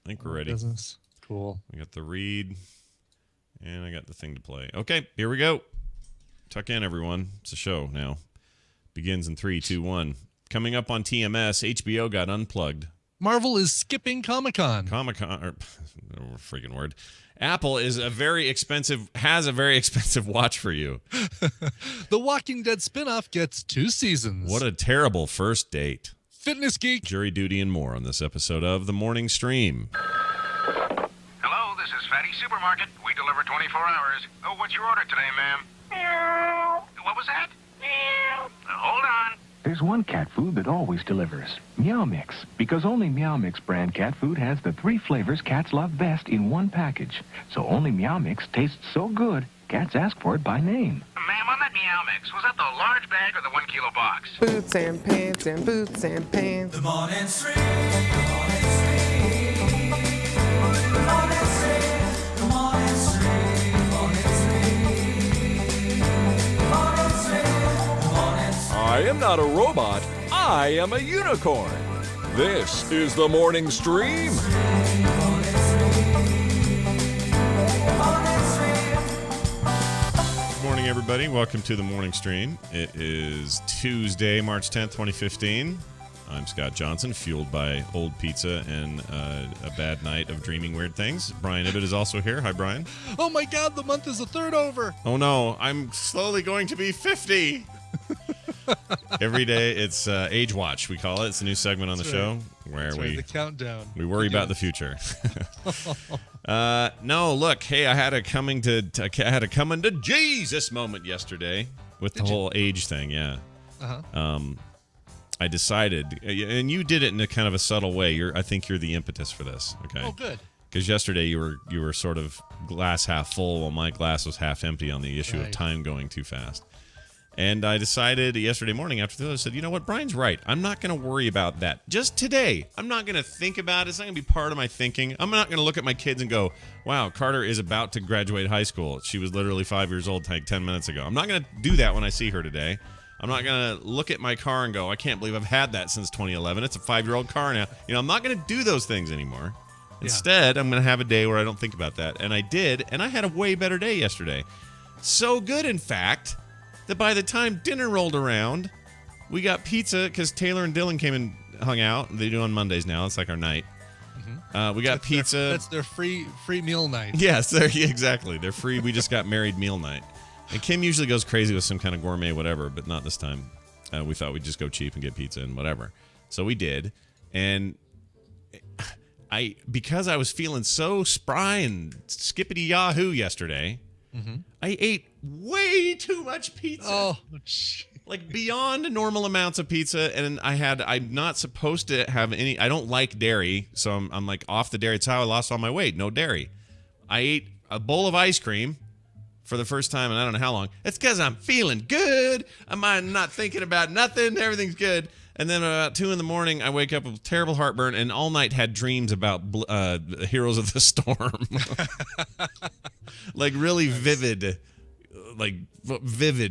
I think we're ready. Business. Cool. We got the read, and I got the thing to play. Okay, here we go. Tuck in, everyone. It's a show now. Begins in 3, 2, 1. Coming up on TMS, HBO got unplugged. Marvel is skipping ComicCon. Freaking word. Apple has a very expensive watch for you. The Walking Dead spinoff gets 2 seasons. What a terrible first date. Fitness Geek. Jury duty and more on this episode of The Morning Stream. Hello, this is Fatty Supermarket. We deliver 24 hours. Oh, what's your order today, ma'am? Meow. What was that? Meow. Hold on. There's one cat food that always delivers. Meow Mix. Because only Meow Mix brand cat food has the 3 flavors cats love best in one package. So only Meow Mix tastes so good, cats ask for it by name. Ma'am, on that Meow Mix, was that the large bag or the 1 kilo box? Boots and pants and boots and pants. The morning stream. The morning stream. The morning stream. The morning stream. The morning stream. The morning stream. The morning stream. I am not a robot. I am a unicorn. This is the morning stream. Good morning, everybody. Welcome to the morning stream. It is Tuesday, March 10th, 2015. I'm Scott Johnson, fueled by old pizza and a bad night of dreaming weird things. Brian Ibbett is also here. Hi, Brian. Oh my God, the month is a third over. Oh no, I'm slowly going to be 50. Every day, it's Age Watch, we call it. It's a new segment on the show where the countdown. we worry about the future. No, look, hey, I had a coming to Jesus moment yesterday with the whole age thing. Yeah. Uh-huh. I decided, and you did it in a kind of a subtle way. I think you're the impetus for this. Okay. Oh, good. Because yesterday you were sort of glass half full, while my glass was half empty on the issue of time going too fast. And I decided yesterday morning after this, I said, you know what, Brian's right. I'm not going to worry about that. Just today, I'm not going to think about it. It's not going to be part of my thinking. I'm not going to look at my kids and go, wow, Carter is about to graduate high school. She was literally 5 years old like 10 minutes ago. I'm not going to do that when I see her today. I'm not going to look at my car and go, I can't believe I've had that since 2011. It's a 5-year-old car now. I'm not going to do those things anymore. Instead, I'm going to have a day where I don't think about that. And I did, and I had a way better day yesterday. So good, in fact, that by the time dinner rolled around, we got pizza because Taylor and Dylan came and hung out. They do on Mondays now. It's like our night. Mm-hmm. We got pizza. That's their free meal night. Yes, exactly. They're free. We just got married meal night. And Kim usually goes crazy with some kind of gourmet whatever, but not this time. We thought we'd just go cheap and get pizza and whatever. So we did. And because I was feeling so spry and skippity-yahoo yesterday, I ate way too much pizza. Oh, like beyond normal amounts of pizza. And I'm not supposed to have any, I don't like dairy. So I'm like off the dairy. It's how I lost all my weight. No dairy. I ate a bowl of ice cream for the first time in I don't know how long. It's because I'm feeling good. I'm not thinking about nothing. Everything's good. And then about 2 in the morning, I wake up with terrible heartburn and all night had dreams about Heroes of the Storm. Like really vivid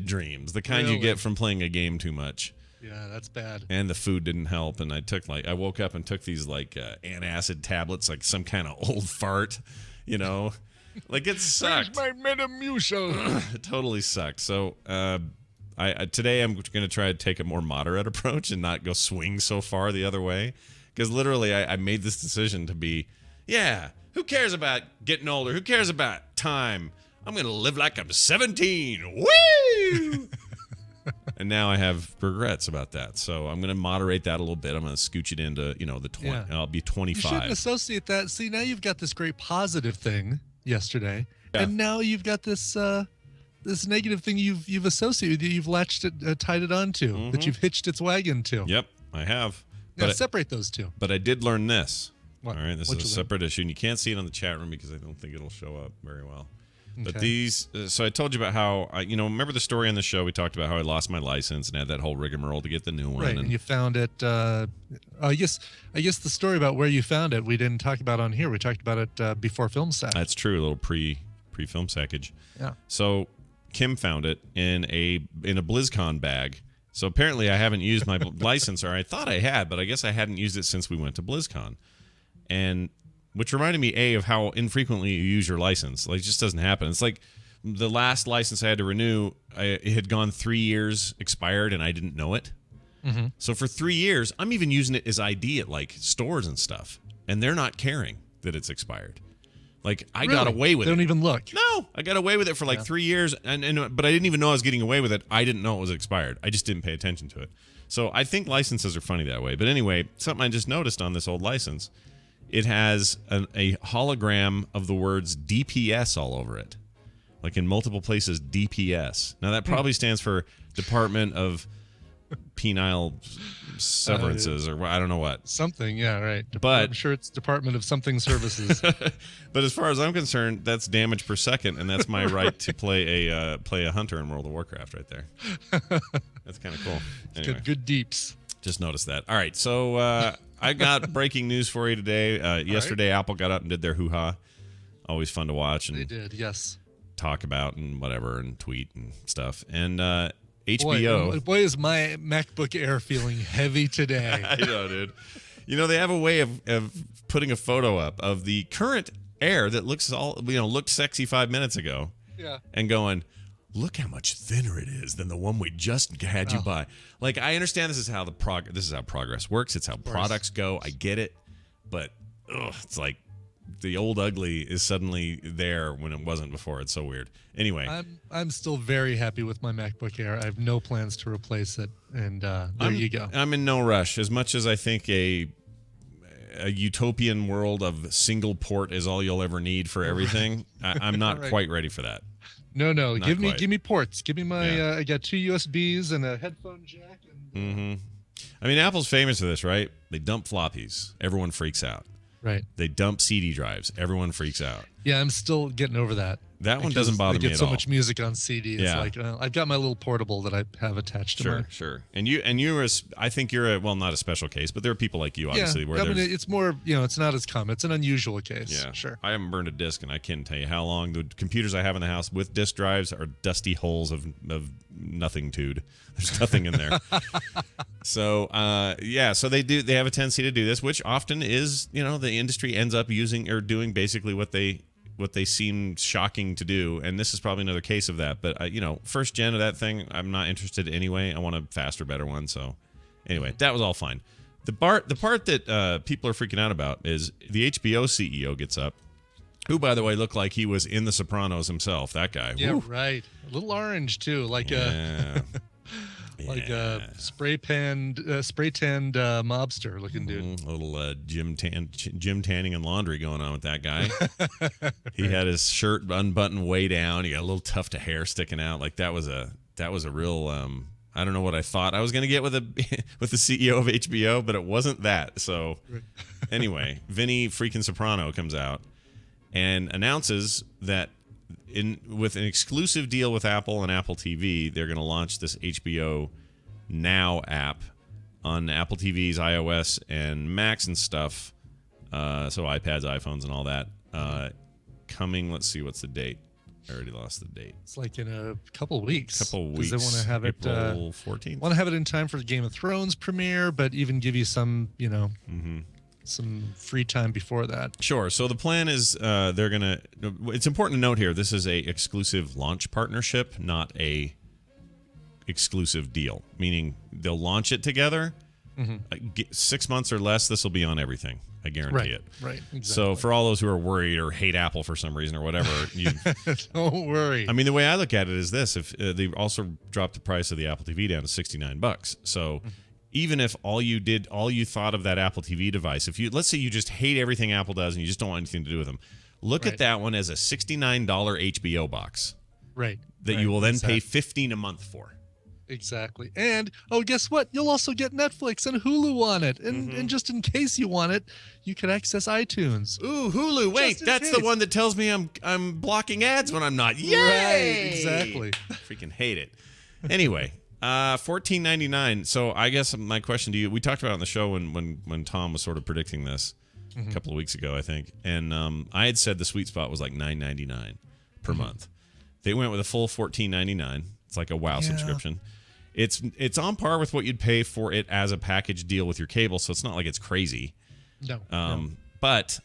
dreams. The kind you get from playing a game too much. Yeah, that's bad. And the food didn't help. And I woke up and took these antacid tablets, like some kind of old fart, Like it sucked. Where's my Metamucil? It totally sucked. So today I'm going to try to take a more moderate approach and not go swing so far the other way. Because literally I made this decision to be, who cares about getting older? Who cares about time? I'm going to live like I'm 17. Woo! And now I have regrets about that. So I'm going to moderate that a little bit. I'm going to scooch it into, the 20. Yeah. I'll be 25. You shouldn't associate that. See, now you've got this great positive thing yesterday. Yeah. And now you've got this this negative thing you've associated, you've latched it, tied it onto, that you've hitched its wagon to. Yep, I have. Now separate those two. But I did learn this. What? All right, this is a separate issue, and you can't see it on the chat room because I don't think it'll show up very well. Okay. But these, so I told you about how, remember the story on the show? We talked about how I lost my license and had that whole rigmarole to get the new one. Right, and you found it, I guess the story about where you found it, we didn't talk about on here. We talked about it before Film Sack. That's true, a little pre-film sackage. Yeah. So Kim found it in a BlizzCon bag. So apparently I haven't used my license, or I thought I had, but I guess I hadn't used it since we went to BlizzCon. And which reminded me, of how infrequently you use your license. Like, it just doesn't happen. It's like the last license I had to renew, it had gone 3 years, expired, and I didn't know it. Mm-hmm. So for 3 years, I'm even using it as ID at, like, stores and stuff, and they're not caring that it's expired. Like, I got away with it. They don't even look. No, I got away with it for like 3 years, but I didn't even know I was getting away with it. I didn't know it was expired. I just didn't pay attention to it. So I think licenses are funny that way. But anyway, something I just noticed on this old license, it has a hologram of the words DPS all over it. Like in multiple places, DPS. Now that probably stands for Department of Penile Severances, or I don't know what. Something, yeah, right. But I'm sure it's Department of Something Services. But as far as I'm concerned, that's damage per second, and that's my right to play a hunter in World of Warcraft right there. That's kind of cool. Anyway, Good deeps. just noticed that. All right, so I got breaking news for you today. Yesterday, Apple got up and did their hoo-ha. Always fun to watch and They did, yes. talk about and whatever and tweet and stuff. And HBO. Boy, is my MacBook Air feeling heavy today. I know, dude. You know, they have a way of putting a photo up of the current Air that looked sexy 5 minutes ago. Yeah. And going, look how much thinner it is than the one we just had you buy. Like, I understand this is how progress works. It's how products go. I get it. But it's like the old ugly is suddenly there when it wasn't before. It's so weird. Anyway, I'm still very happy with my MacBook Air. I have no plans to replace it, and there you go. I'm in no rush. As much as I think a utopian world of single port is all you'll ever need for everything, I'm not quite ready for that. No, Not give quite. me ports. Give me my. Yeah. I got 2 USBs and a headphone jack. And, I mean, Apple's famous for this, right? They dump floppies. Everyone freaks out. Right. They dump CD drives. Everyone freaks out. Yeah, I'm still getting over that. That one Because doesn't bother I me get at so all. much music on CD. It's Yeah. like I've got my little portable that I have attached to mine. Sure. And you're I think you're not a special case, but there are people like you, obviously, Yeah, where I mean, there's. it's more, it's not as common. It's an unusual case. Yeah, Sure. I haven't burned a disc, and I can't tell you how long. The computers I have in the house with disc drives are dusty holes of nothing-tude. There's nothing in there. So so they have a tendency to do this, which often is, the industry ends up using or doing basically what they seem shocking to do, and this is probably another case of that. But first gen of that thing, I'm not interested anyway. I want a faster, better one. So anyway, that was all fine. The part that people are freaking out about is the HBO CEO gets up, who, by the way, looked like he was in The Sopranos himself. That guy. Yeah, Woo. right. A little orange too, like Yeah. like a spray tanned mobster looking dude. A little gym tanning and laundry going on with that guy. He had his shirt unbuttoned way down. He got a little tuft of hair sticking out. Like that was a real. I don't know what I thought I was going to get with the CEO of HBO, but it wasn't that. So anyway, Vinny freaking Soprano comes out and announces that with an exclusive deal with Apple and Apple TV, they're going to launch this HBO Now app on Apple TVs, iOS, and Macs and stuff. So iPads, iPhones, and all that. Coming, let's see, what's the date? I already lost the date. It's like in a couple weeks. Couple 'Cause weeks. They want to have it. April 14th. Want to have it in time for the Game of Thrones premiere, but even give you some, some free time before that. Sure. So the plan is they're going to... It's important to note here, this is a exclusive launch partnership, not a exclusive deal, meaning they'll launch it together. 6 months or less, this will be on everything. I guarantee it. Right. Exactly. So for all those who are worried or hate Apple for some reason or whatever, Don't worry. I mean, the way I look at it is this: if they also dropped the price of the Apple TV down to $69, so even if all you thought of that Apple TV device, let's say you just hate everything Apple does and you just don't want anything to do with them, look at that one as a $69 HBO box, right. That you will then pay $15 a month for. Exactly. And guess what? You'll also get Netflix and Hulu on it. And just in case you want it, you can access iTunes. Ooh, Hulu! Wait, that's the one that tells me I'm blocking ads when I'm not. Yay! Right, exactly. Freaking hate it. Anyway, $14.99. So I guess my question to you: we talked about it on the show when Tom was sort of predicting this a couple of weeks ago, I think, and I had said the sweet spot was like $9.99 per month. They went with a full $14.99. It's like a WoW subscription. It's on par with what you'd pay for it as a package deal with your cable, so it's not like it's crazy. No. But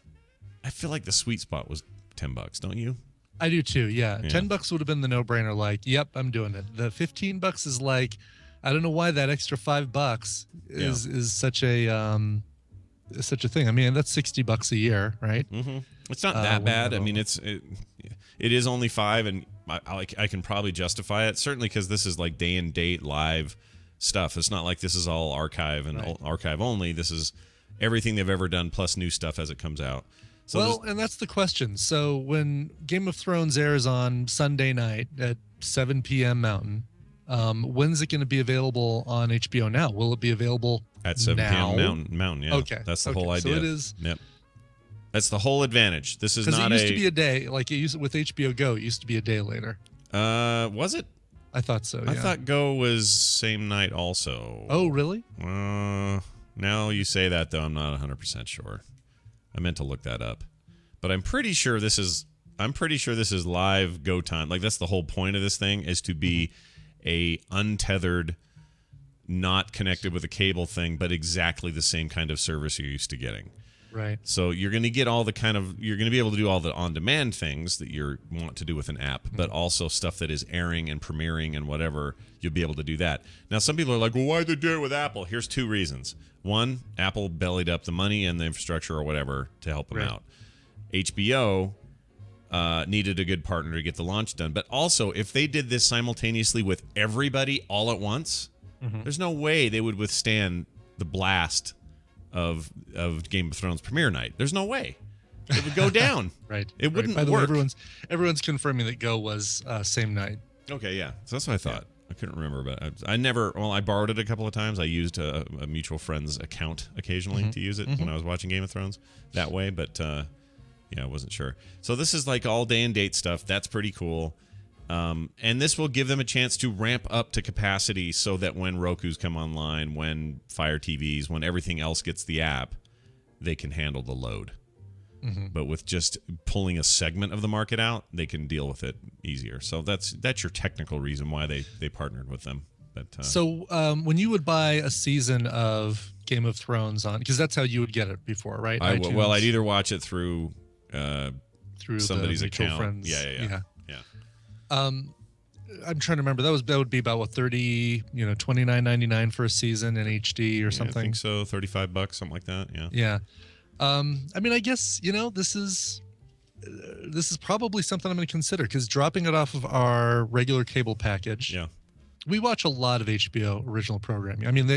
I feel like the sweet spot was $10, don't you? I do too. Yeah. Yeah. $10 would have been the no-brainer. Like, yep, I'm doing it. The $15 is like, I don't know why that extra $5 is such a thing. I mean, that's $60 a year, right? Mm-hmm. It's not that bad. I mean, it is only $5, and I can probably justify it. Certainly because this is like day and date live stuff. It's not like this is all archive and archive only. This is everything they've ever done plus new stuff as it comes out. So and that's the question. So when Game of Thrones airs on Sunday night at 7 p.m. Mountain, when's it going to be available on HBO Now? Will it be available at 7 p.m. Mountain? Yeah. Okay. That's the whole idea. So it is. Yep. That's the whole advantage. This is not it used to be a day. Like it used with HBO Go, it used to be a day later. Was it? I thought so. Yeah. I thought Go was same night also. Oh, really? Now you say that though, I'm not 100% sure. I meant to look that up, but I'm pretty sure this is live Go time. Like that's the whole point of this thing is to be a untethered, not connected with a cable thing, but exactly the same kind of service you're used to getting. Right. So you're going to get all the you're going to be able to do all the on-demand things that you want to do with an app, but also stuff that is airing and premiering and whatever, you'll be able to do that. Now, some people are like, well, why'd they do it with Apple? Here's 2 reasons. One, Apple bellied up the money and the infrastructure or whatever to help them out. HBO needed a good partner to get the launch done. But also, if they did this simultaneously with everybody all at once, there's no way they would withstand the blast of Game of Thrones premiere night. There's no way. It would go down. Right. It wouldn't By the work. way, everyone's confirming that Go was same night. Okay, yeah. So that's what I thought. I couldn't remember, but I borrowed it a couple of times. I used a mutual friend's account occasionally to use it when I was watching Game of Thrones that way, but I wasn't sure. So this is like all day and date stuff. That's pretty cool. And this will give them a chance to ramp up to capacity so that when Roku's come online, when Fire TVs, when everything else gets the app, they can handle the load. But with just pulling a segment of the market out, they can deal with it easier. So that's your technical reason why they partnered with them. But so when you would buy a season of Game of Thrones on, because that's how you would get it before, right? I'd either watch it through somebody's the mutual account. friends. Yeah. I'm trying to remember. That would be about what, $29.99 for a season in HD or something. I think so, $35, something like that. Yeah. Yeah. I mean, I guess this is probably something I'm going to consider because dropping it off of our regular cable package. Yeah. We watch a lot of HBO original programming. I mean,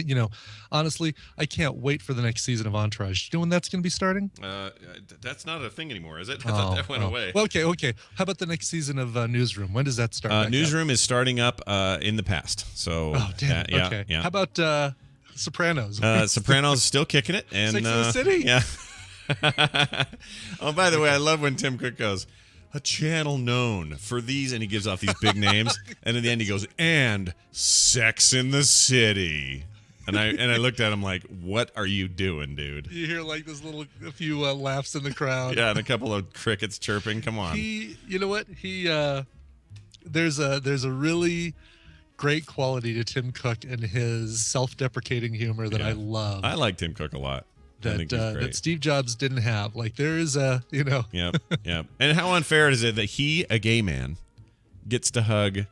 honestly, I can't wait for the next season of Entourage. Do you know when that's going to be starting? That's not a thing anymore, is it? I thought that went away. Well, okay. How about the next season of Newsroom? When does that start? Newsroom is starting up in the past. So, damn. yeah, okay. Yeah. How about Sopranos? Sopranos is still kicking it. And, Sex and the City? Yeah. Oh, by the way, I love when Tim Cook goes, a channel known for these, and he gives off these big names, and in the end he goes, and Sex in the City. And I looked at him like, what are you doing, dude? You hear like this a few laughs in the crowd. Yeah, and a couple of crickets chirping. Come on. You know what? There's a really great quality to Tim Cook and his self-deprecating humor that I love. I like Tim Cook a lot. That Steve Jobs didn't have. Like there is Yep. And how unfair is it that he, a gay man, gets to hug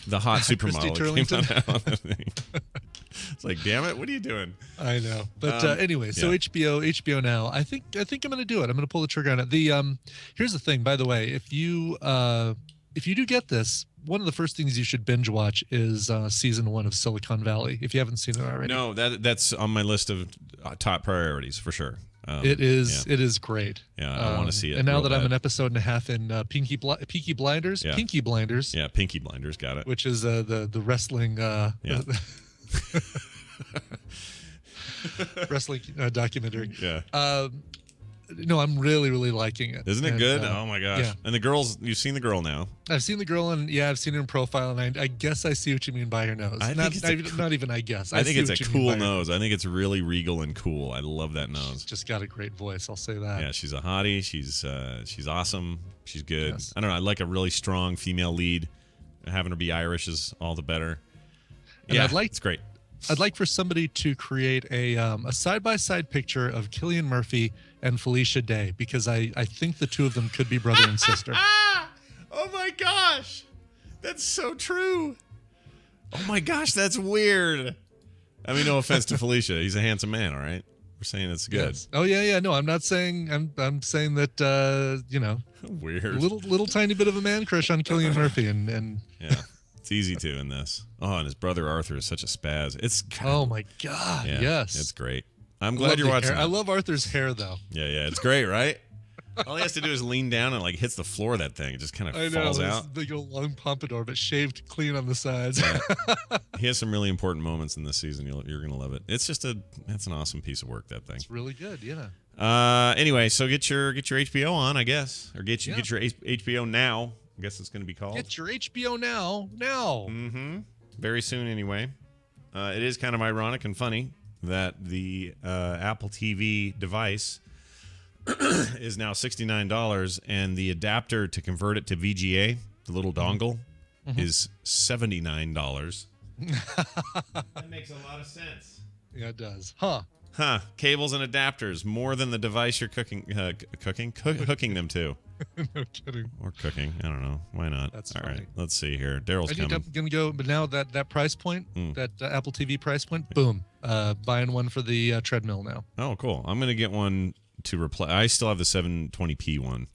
the hot supermodel? It's like, damn it, what are you doing? I know. But anyway, so HBO Now. I think I'm going to do it. I'm going to pull the trigger on it. Here's the thing, by the way, if you do get this, one of the first things you should binge watch is season 1 of Silicon Valley, if you haven't seen it already. No, that's on my list of top priorities for sure. It is great. Yeah, I want to see it. And now that I'm an episode and a half in Peaky Blinders, Pinky Blinders, got it. Which is the wrestling wrestling documentary. Yeah. No, I'm really, really liking it. Isn't it good? Oh my gosh! Yeah. And the girls, you've seen the girl now. I've seen the girl, and I've seen her in profile, and I guess I see what you mean by her nose. Not even I guess. I think it's a cool nose. I think it's really regal and cool. I love that nose. She's just got a great voice. I'll say that. Yeah, she's a hottie. She's awesome. She's good. Yes. I don't know. I like a really strong female lead. Having her be Irish is all the better. And it's great. I'd like for somebody to create a side-by-side picture of Cillian Murphy and Felicia Day, because I think the two of them could be brother and sister. Oh my gosh, that's so true. Oh my gosh, that's weird. I mean, no offense to Felicia, he's a handsome man. All right, we're saying it's good. Yes. Oh yeah. No, I'm not saying. I'm saying that Weird. little tiny bit of a man crush on Cillian Murphy, and Yeah, it's easy to in this. Oh, and his brother Arthur is such a spaz. It's oh my god, yeah, yes, it's great. I'm glad you're watching. I love Arthur's hair though. Yeah, it's great, right? All he has to do is lean down and like hits the floor of that thing. It just kind of falls out. Big old long pompadour, but shaved clean on the sides. Yeah. He has some really important moments in this season. You're gonna love it. It's just that's an awesome piece of work, that thing. It's really good, yeah. Anyway, so get your HBO on, I guess, or get your HBO Now. I guess it's gonna be called. Get your HBO Now. Mm-hmm. Very soon, anyway. It is kind of ironic and funny that the Apple TV device is now $69, and the adapter to convert it to VGA, the little dongle, is $79. That makes a lot of sense. Yeah, it does. Huh. Cables and adapters, more than the device you're hooking them to. No kidding. Or cooking. I don't know. Why not? That's all funny. right. Let's see here. Daryl's I think coming. I'm gonna go, but now that price point, that Apple TV price point, boom, buying one for the treadmill now. Oh, cool. I'm gonna get one to replace. I still have the 720p one,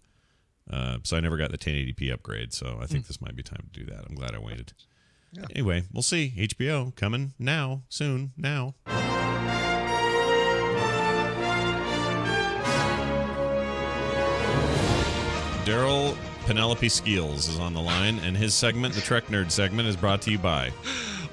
so I never got the 1080p upgrade. So I think this might be time to do that. I'm glad I waited. Yeah. Anyway, we'll see. HBO coming now, soon, now. Daryl Penelope Skeels is on the line, and his segment, the Trek Nerd segment, is brought to you by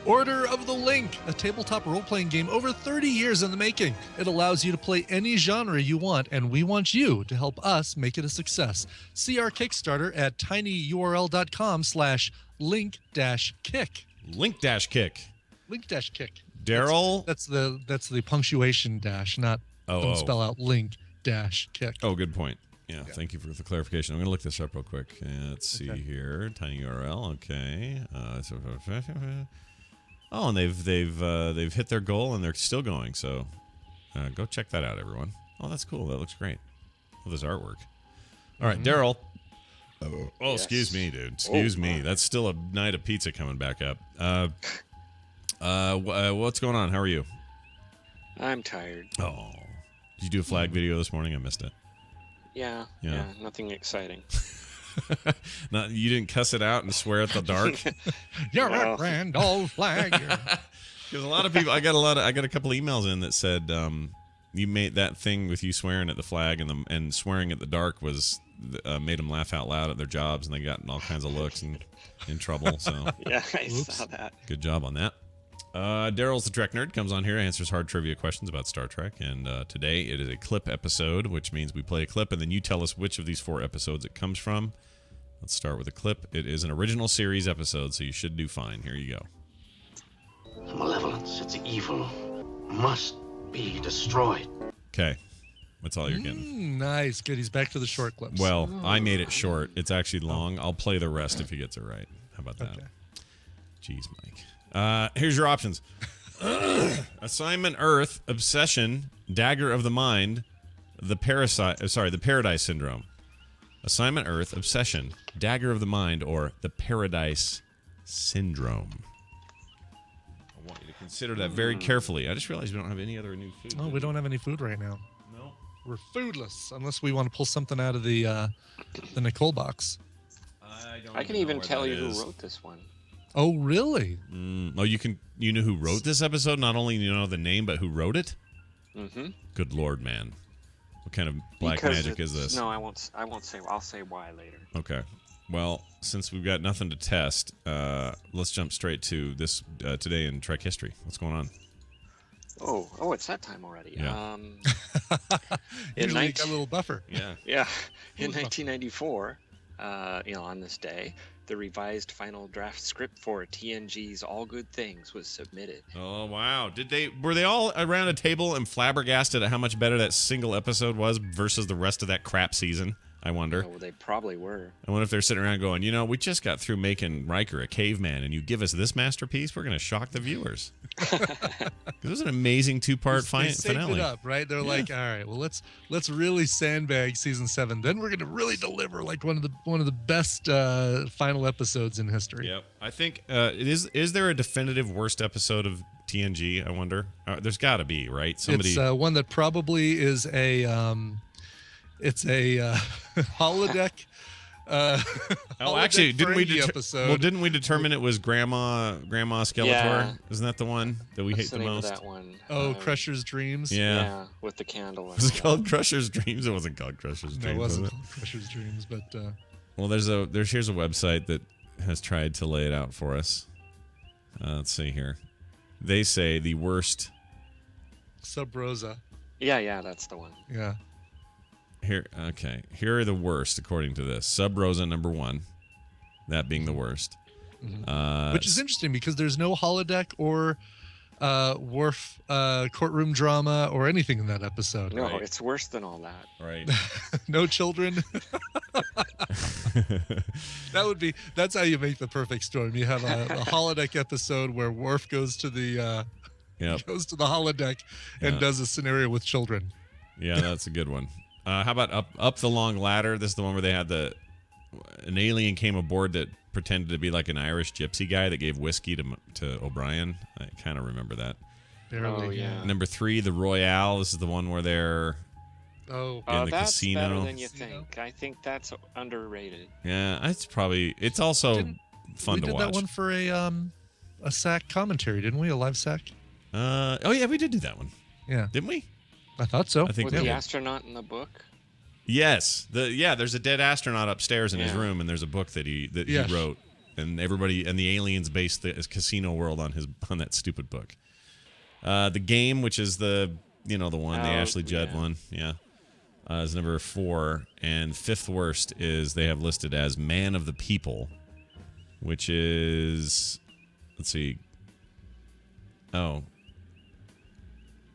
Order of the Link, a tabletop role-playing game over 30 years in the making. It allows you to play any genre you want, and we want you to help us make it a success. See our Kickstarter at tinyurl.com/link-kick. Link-kick. Link-kick. Daryl. That's the punctuation dash, not don't spell out link-kick. Oh, good point. Yeah, thank you for the clarification. I'm going to look this up real quick. Let's see here. Tiny URL. Okay. Oh, and they've hit their goal and they're still going. So go check that out, everyone. Oh, that's cool. That looks great. Love this artwork. All right, Daryl. Oh, yes. Excuse me, dude. Excuse me. That's still a night of pizza coming back up. What's going on? How are you? I'm tired. Oh, did you do a flag video this morning? I missed it. Yeah, nothing exciting. You didn't cuss it out and swear at the dark. You're a grand old flag. Because a lot of people, I got a couple emails in that said you made that thing with you swearing at the flag and swearing at the dark was made them laugh out loud at their jobs, and they got all kinds of looks and in trouble. So yeah, I saw that. Good job on that. Daryl's the Trek Nerd, comes on here, answers hard trivia questions about Star Trek, and today it is a clip episode, which means we play a clip, and then you tell us which of these 4 episodes it comes from. Let's start with a clip. It is an original series episode, so you should do fine. Here you go. Malevolence, it's evil, must be destroyed. Okay. That's all you're getting. Nice. Good. He's back to the short clips. Well, I made it short. It's actually long. I'll play the rest if he gets it right. How about that? Okay. Jeez, Mike. Here's your options. Assignment Earth, Obsession, Dagger of the Mind, the Paradise Syndrome. Assignment Earth, Obsession, Dagger of the Mind, or the Paradise Syndrome. I want you to consider that very carefully. I just realized we don't have any other new food. Oh, we don't have any food right now. No. We're foodless unless we want to pull something out of the Nicole box. I can even tell you who wrote this one. Oh, really? Oh, you know who wrote this episode? Not only you know the name, but who wrote it? Mm-hmm. Good Lord, man. What kind of black magic is this? No, I won't say. I'll say why later. Okay. Well, since we've got nothing to test, let's jump straight to this today in Trek history. What's going on? Oh, it's that time already. Yeah. Usually you got a little buffer. Yeah. Yeah. In 1994, on this day, the revised final draft script for TNG's All Good Things was submitted. Oh, wow. Were they all around a table and flabbergasted at how much better that single episode was versus the rest of that crap season? I wonder. Oh, they probably were. I wonder if they're sitting around going, we just got through making Riker a caveman, and you give us this masterpiece, we're going to shock the viewers. It was an amazing two-part They finale. it up, right? They're like, all right, well, let's really sandbag season 7. Then we're going to really deliver like one of the best final episodes in history. Yep. I think is there a definitive worst episode of TNG? I wonder. There's got to be, right? Somebody. It's one that probably is it's a holodeck. Actually, didn't we episode? Well, didn't we determine it was Grandma Skeletor? Yeah. Isn't that the one that we hate What's the name of most? that one? Oh, Crusher's Dreams. Yeah. With the candle. Was it called Crusher's Dreams? It wasn't called Crusher's No, Dreams. it wasn't was called Crusher's Dreams, but Well, here's a website that has tried to lay it out for us. Let's see here. They say the worst. Sub Rosa. Yeah, that's the one. Yeah. Here are the worst according to this. Sub Rosa number 1, that being the worst. Which is interesting because there's no holodeck or Worf courtroom drama or anything in that episode. No, it's worse than all that. Right. No children. That's how you make the perfect storm. You have a holodeck episode where Worf goes to the goes to the holodeck and does a scenario with children. Yeah, that's a good one. How about up the long ladder? This is the one where they had an alien came aboard that pretended to be like an Irish gypsy guy that gave whiskey to O'Brien. I kind of remember that. Barely. Oh, yeah. Number 3, the Royale. This is the one where they're in the that's casino. better than you think. I think that's underrated. Yeah, it's also fun to watch. We did that one for a SAC commentary, didn't we? A live SAC. Oh yeah, we did do that one. Yeah, didn't we? I thought so. I think With the astronaut in the book. Yes, there's a dead astronaut upstairs in his room, and there's a book that he wrote, and everybody and the aliens based the casino world on that stupid book. The Game, which is the one, the Ashley Judd one, is number 4, and 5th worst is they have listed as Man of the People, which is, let's see,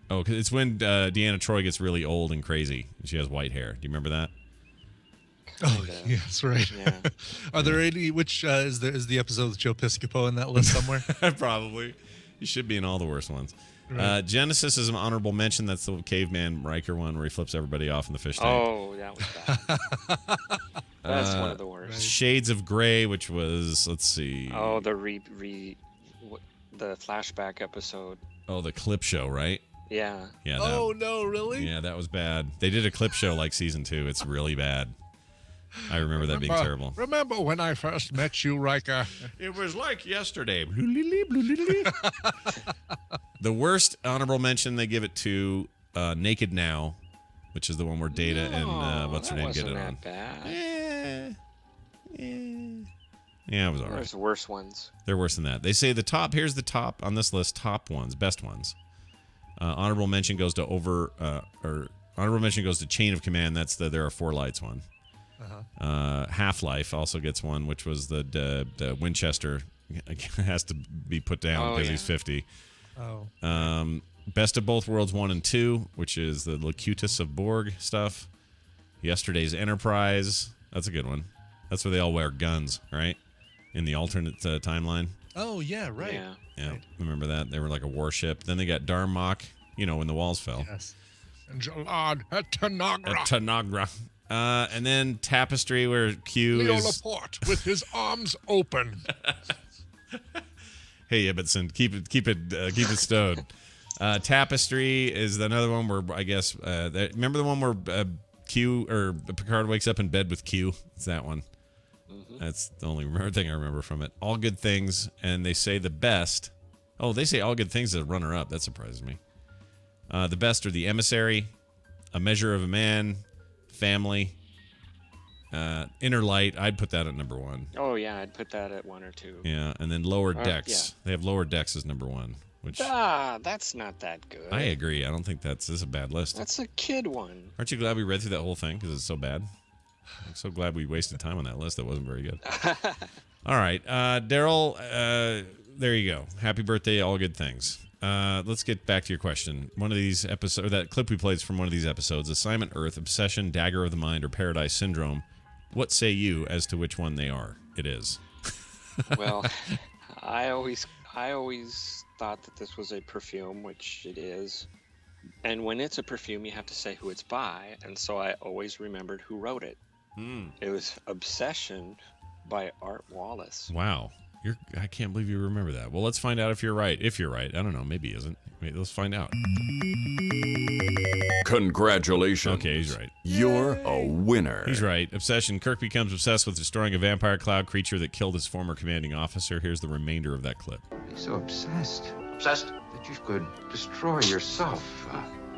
because it's when Deanna Troi gets really old and crazy. She has white hair. Do you remember that? Oh, yes, right. Yeah. Are there any? Which is the episode with Joe Piscopo in that list somewhere? Probably. He should be in all the worst ones. Right. Genesis is an honorable mention. That's the caveman Riker one where he flips everybody off in the fish tank. Oh, that was bad. That's one of the worst. Right. Shades of Grey, which was, let's see. Oh, the flashback episode. Oh, the clip show, right? Yeah. Yeah. Oh no, really? Yeah, that was bad. They did a clip show like season 2. It's really bad. I remember that being terrible. Remember when I first met you, Riker? It was like yesterday. The worst honorable mention, they give it to Naked Now, which is the one where Data and what's her name get it on. Bad. Yeah, it was all right. There's worse ones. They're worse than that. They say here's the top on this list, top ones, best ones. Honorable mention goes to honorable mention goes to Chain of Command. That's the There Are Four Lights one. Half-Life also gets one, which was the Winchester has to be put down because he's 50. Oh. Best of Both Worlds 1 and 2, which is the Locutus of Borg stuff. Yesterday's Enterprise. That's a good one. That's where they all wear guns, right? In the alternate timeline. Oh yeah, right. Yeah, Right. remember that? They were like a warship. Then they got Darmok, when the walls fell. Yes. And Jalad at Tanagra. At Tanagra. And then Tapestry, where Q Leo is... Laporte with his arms open. Hey, Ibbotson, keep it stowed. Tapestry is another one where I guess remember the one where Q or Picard wakes up in bed with Q? It's that one. That's the only thing I remember from it. All Good Things, and they say the best. Oh, they say All Good Things is a runner-up. That surprises me. The best are The Emissary, A Measure of a Man, Family, Inner Light. I'd put that at number 1. Oh, yeah, I'd put that at 1 or 2. Yeah, and then Lower Decks. Yeah. They have Lower Decks as number 1, which... that's not that good. I agree. I don't think this is a bad list. That's a kid one. Aren't you glad we read through that whole thing because it's so bad? I'm so glad we wasted time on that list. That wasn't very good. All right. Daryl, there you go. Happy birthday, All Good Things. Let's get back to your question. One of these episodes, that clip we played is from one of these episodes, Assignment Earth, Obsession, Dagger of the Mind, or Paradise Syndrome. What say you as to which one it is? Well, I always thought that this was a perfume, which it is. And when it's a perfume, you have to say who it's by. And so I always remembered who wrote it. It was Obsession by Art Wallace. Wow. I can't believe you remember that. Well, let's find out if you're right. If you're right. I don't know. Maybe he isn't. Let's find out. Congratulations. Okay, he's right. You're a winner. He's right. Obsession. Kirk becomes obsessed with destroying a vampire cloud creature that killed his former commanding officer. Here's the remainder of that clip. He's so obsessed. Obsessed? That you could destroy yourself.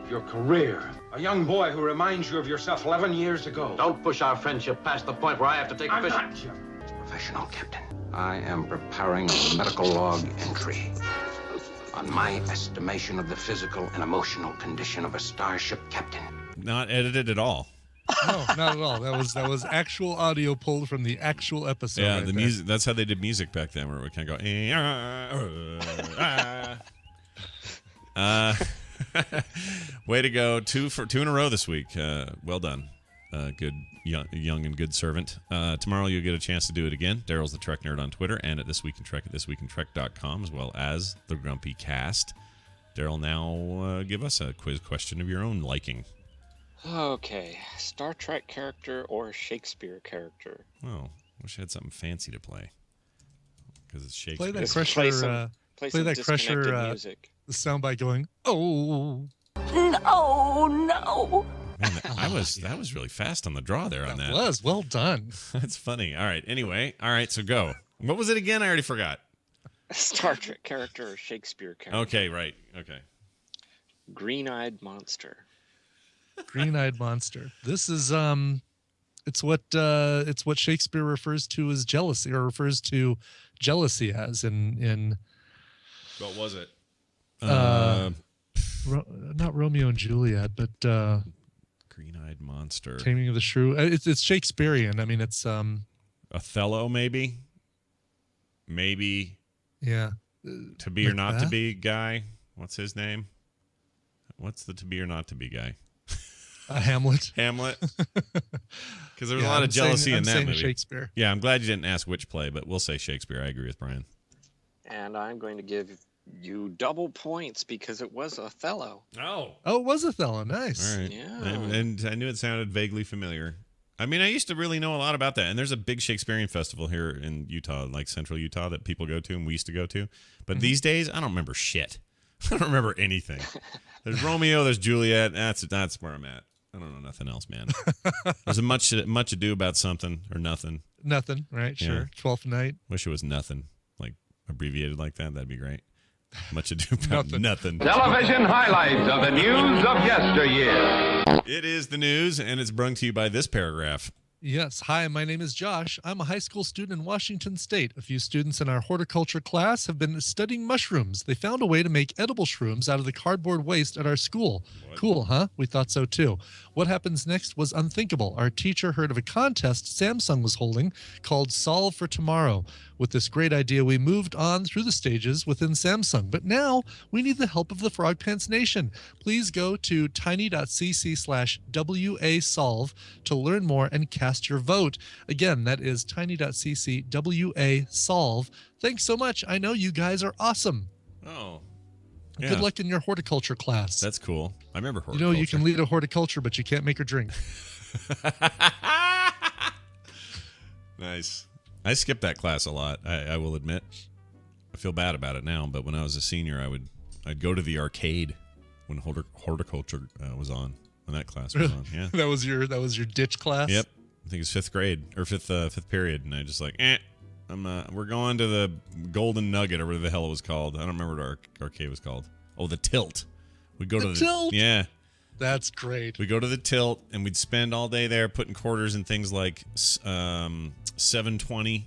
Your career. A young boy who reminds you of yourself 11 years ago. Don't push our friendship past the point where I have to take I'm a not, Jim. It's professional, Captain. I am preparing a medical log entry on my estimation of the physical and emotional condition of a starship captain. Not edited at all. No, not at all. That was actual audio pulled from the actual episode. Yeah, right the there. music. That's how they did music back then, where we kind of go. Way to go! Two in a row this week. Well done. Good young and good servant. Tomorrow you'll get a chance to do it again. Daryl's the Trek Nerd on Twitter and at This Week in Trek at thisweekintrek.com, as well as the Grumpy Cast. Daryl, now give us a quiz question of your own liking. Okay, Star Trek character or Shakespeare character? Oh, wish I had something fancy to play. Because it's Shakespeare. Play that Just Crusher. play Play some that disconnected Crusher. music. The soundbite going. Oh. No. Man, that was really fast on the draw there on that. Was well done. That's funny. All right. Anyway, so go. What was it again? I already forgot. Star Trek character or Shakespeare character? Okay, right. Okay. Green-eyed monster. Green-eyed monster. This is it's what Shakespeare refers to as jealousy, or refers to jealousy as in What was it? not Romeo and Juliet, but Green-eyed monster. Taming of the Shrew. It's Shakespearean. I mean, it's Othello, maybe. Maybe. Yeah. To be or not to Macbeth? be guy. What's his name? What's the to be or not to be guy? Hamlet. Hamlet. Because there was Yeah, a lot of I'm jealousy saying- in that I'm saying movie. Shakespeare. Yeah, I'm glad you didn't ask which play, but we'll say Shakespeare. I agree with Brian. And I'm going to give you double points because it was Othello. Oh, it was Othello. Nice. all right. Yeah. And I knew it sounded vaguely familiar. I mean, I used to really know a lot about that. And there's a big Shakespearean festival here in Utah, like Central Utah, that people go to and we used to go to. But these days, I don't remember shit. I don't remember anything. There's Romeo, there's Juliet. That's where I'm at. I don't know nothing else, man. There's a much ado about something or nothing. Nothing, right? Yeah. Sure. 12th Night. Wish it was nothing, like abbreviated like that. That'd be great. Much ado about nothing. Television highlights of the news of yesteryear. It is the news, and it's brought to you by this paragraph. Yes. Hi, my name is Josh. I'm a high school student in Washington State. A few students in our horticulture class have been studying mushrooms. They found a way to make edible shrooms out of the cardboard waste at our school. What? Cool, huh? We thought so too. What happens next was unthinkable. Our teacher heard of a contest Samsung was holding called Solve for Tomorrow. With this great idea, we moved on through the stages within Samsung. But now we need the help of the Frog Pants Nation. Please go to tiny.cc/WASolve to learn more and cast your vote. Again, that is tiny.cc/WASolve. Thanks so much. I know you guys are awesome. Oh, Good luck in your horticulture class. That's cool. I remember You horticulture. know, you can lead a horticulture, but you can't make her drink. Nice. I skipped that class a lot. I will admit. I feel bad about it now, but when I was a senior, I'd go to the arcade when horticulture was on. When that class was on, yeah. that was your ditch class. Yep. I think it's fifth grade or fifth period, and I just like, we're going to the Golden Nugget or whatever the hell it was called. I don't remember what our arcade was called. Oh, the Tilt. We'd go to the Tilt. Yeah. That's great. We go to the Tilt, and we'd spend all day there putting quarters in things like 720.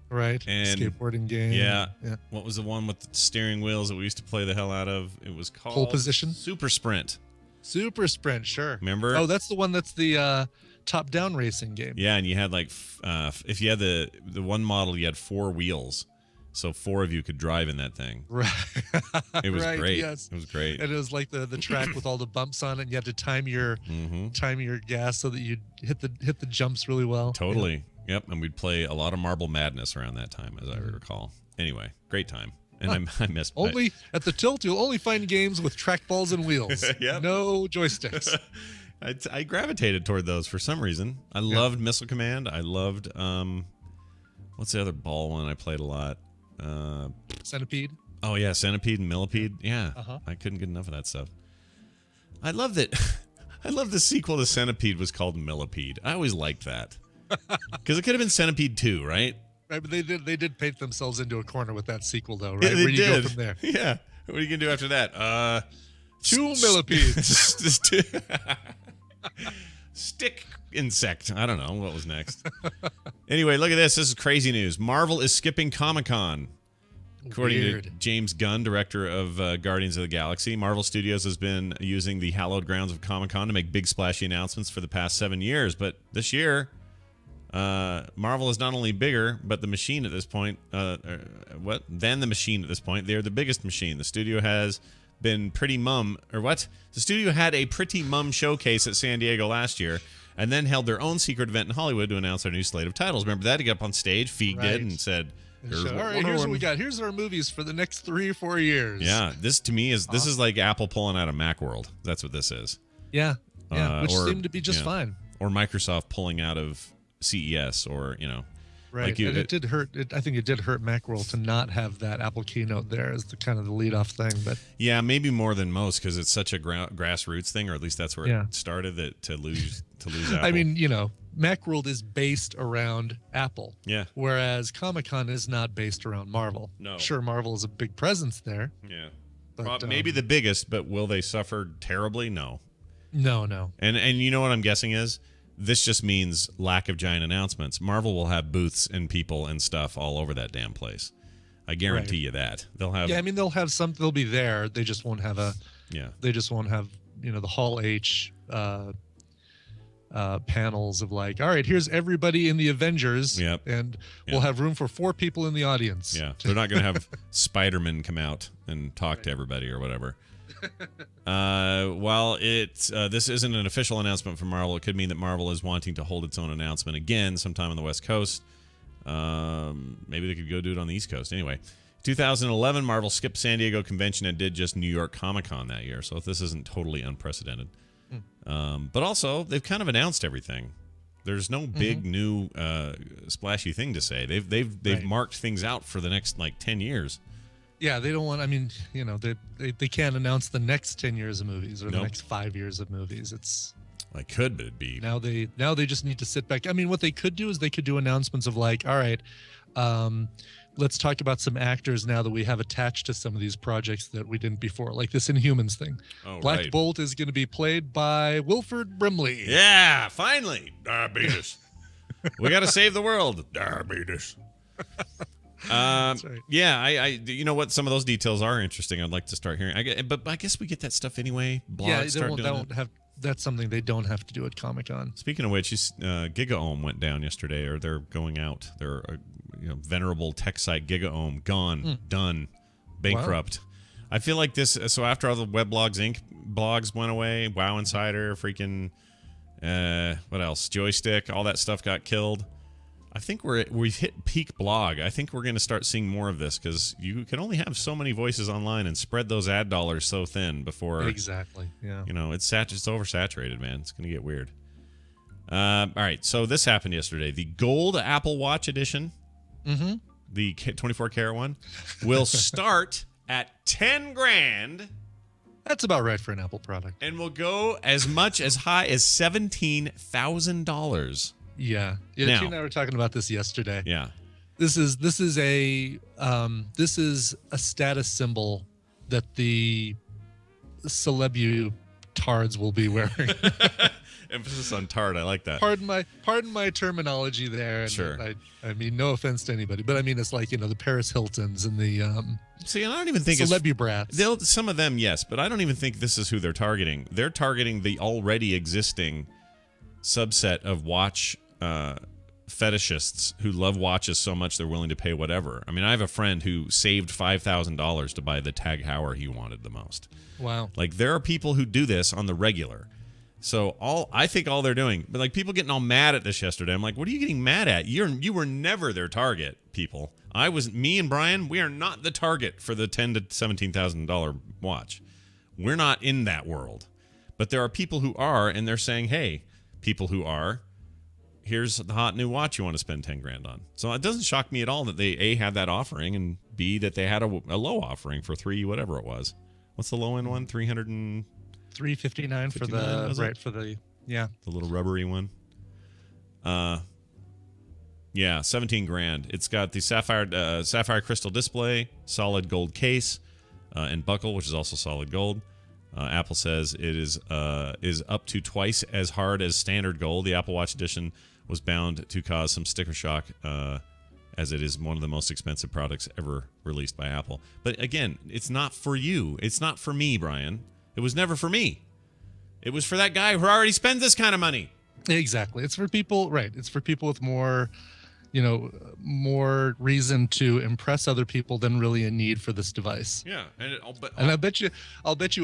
Right. And skateboarding game. Yeah. What was the one with the steering wheels that we used to play the hell out of? It was called Pole Position? Super Sprint. Super Sprint, sure. Remember? Oh, that's the one that's the top-down racing game. Yeah, and you had like if you had the one model, you had 4 wheels, so 4 of you could drive in that thing. Right. It was Right, great. yes. It was great. And it was like the track with all the bumps on it. And you had to time your gas so that you'd hit the jumps really well. Totally. Yep. And we'd play a lot of Marble Madness around that time, as I Mm-hmm. recall. Anyway, great time. And I missed Only at the Tilt, you'll only find games with trackballs and wheels. Yep. No joysticks. I gravitated toward those for some reason. I loved Missile Command. I loved what's the other ball one I played a lot? Centipede. Oh yeah, Centipede and Millipede. Yeah, Uh-huh. I couldn't get enough of that stuff. I love that. I love the sequel to Centipede was called Millipede. I always liked that because it could have been Centipede 2, right? Right, but they did paint themselves into a corner with that sequel, though, right? Yeah, they Where you did. go from there. Yeah. What are you gonna do after that? 2 millipedes. Stick insect. I don't know what was next. Anyway, look at this. This is crazy news. Marvel is skipping ComicCon. According to Weird. James Gunn, director of Guardians of the Galaxy, Marvel Studios has been using the hallowed grounds of Comic-Con to make big splashy announcements for the past 7 years. But this year, Marvel is not only bigger, but the machine at this point, than the machine at this point. They're the biggest machine. The studio has been pretty mum, or what? The studio had a pretty mum showcase at San Diego last year, and then held their own secret event in Hollywood to announce their new slate of titles. Remember that? He got up on stage, Feig did, and said, All right, here's what we got. Here's our movies for the next 3 or 4 years. Yeah, this to me is like Apple pulling out of Macworld. That's what this is. Yeah, which or, seemed to be just fine. Or Microsoft pulling out of CES, or Right, and it did hurt. I think it did hurt Macworld to not have that Apple keynote there as the kind of the lead-off thing. But yeah, maybe more than most because it's such a grassroots thing, or at least that's where it started. That to lose Apple. I mean, Macworld is based around Apple. Yeah. Whereas Comic-Con is not based around Marvel. No. Sure, Marvel is a big presence there. Yeah. But, maybe the biggest, but will they suffer terribly? No. No. And you know what I'm guessing is? This just means lack of giant announcements. Marvel will have booths and people and stuff all over that damn place. I guarantee you that. They'll have. Yeah, I mean they'll have some. They'll be there. They just won't have a. Yeah. They just won't have the Hall H panels of like, all right, here's everybody in the Avengers. Yep. And we'll have room for 4 people in the audience. Yeah. They're not going to have Spider-Man come out and talk to everybody or whatever. While this isn't an official announcement from Marvel, it could mean that Marvel is wanting to hold its own announcement again sometime on the West Coast. Maybe they could go do it on the East Coast. Anyway, 2011, Marvel skipped San Diego Convention and did just New York Comic-Con that year. So this isn't totally unprecedented. But also, they've kind of announced everything. There's no big new splashy thing to say. They've marked things out for the next 10 years. Yeah, they don't want. I mean, they can't announce the next 10 years of movies or the next 5 years of movies. It's I could, but it'd be now they just need to sit back. I mean, what they could do is they could do announcements of like, all right, let's talk about some actors now that we have attached to some of these projects that we didn't before, like this Inhumans thing. Oh, Black right. Bolt is going to be played by Wilford Brimley. Yeah, finally, diabetes. We got to save the world. Diabetes. That's right. Yeah, I you know what? Some of those details are interesting. I'd like to start hearing. But I guess we get that stuff anyway. Blogs That's something they don't have to do at Comic-Con. Speaking of which, GigaOM went down yesterday, or they're going out. Their venerable tech site GigaOM gone, done, bankrupt. Wow. I feel like this. So after all the Weblogs Inc. blogs went away, WoW Insider, freaking what else? Joystick, all that stuff got killed. I think we've hit peak blog. I think we're going to start seeing more of this because you can only have so many voices online and spread those ad dollars so thin before. Exactly. Yeah. It's oversaturated, man. It's going to get weird. All right. So this happened yesterday. The gold Apple Watch edition, the 24-karat one, will start at $10,000. That's about right for an Apple product. And will go as much as high as $17,000. Yeah. Now, Tina and I were talking about this yesterday. Yeah. This is a status symbol that the celebutards will be wearing. Emphasis on tard. I like that. Pardon my terminology there. And sure. I mean, no offense to anybody, but I mean, it's like, the Paris Hiltons and the See, and I don't even think celebubrats. Some of them, yes, but I don't even think this is who they're targeting. They're targeting the already existing subset of watch fetishists who love watches so much they're willing to pay whatever. I mean, I have a friend who saved $5,000 to buy the Tag Heuer he wanted the most. Wow. Like, there are people who do this on the regular. So I think all they're doing, but like people getting all mad at this yesterday. I'm like, what are you getting mad at? You were never their target, people. Me and Brian, we are not the target for the $10,000 to $17,000 watch. We're not in that world. But there are people who are, and they're saying, hey, people who are, here's the hot new watch you want to spend 10 grand on. So it doesn't shock me at all that they A, had that offering, and B, that they had a low offering for $300 whatever it was. What's the low end one? $359 for the for the the little rubbery one. Yeah, 17 grand. It's got the sapphire crystal display, solid gold case, and buckle, which is also solid gold. Apple says it is up to twice as hard as standard gold. The Apple Watch edition was bound to cause some sticker shock, as it is one of the most expensive products ever released by Apple. But again, it's not for you. It's not for me, Brian. It was never for me. It was for that guy who already spends this kind of money. Exactly. It's for people, right? It's for people with more, more reason to impress other people than really a need for this device. Yeah, and I'll bet you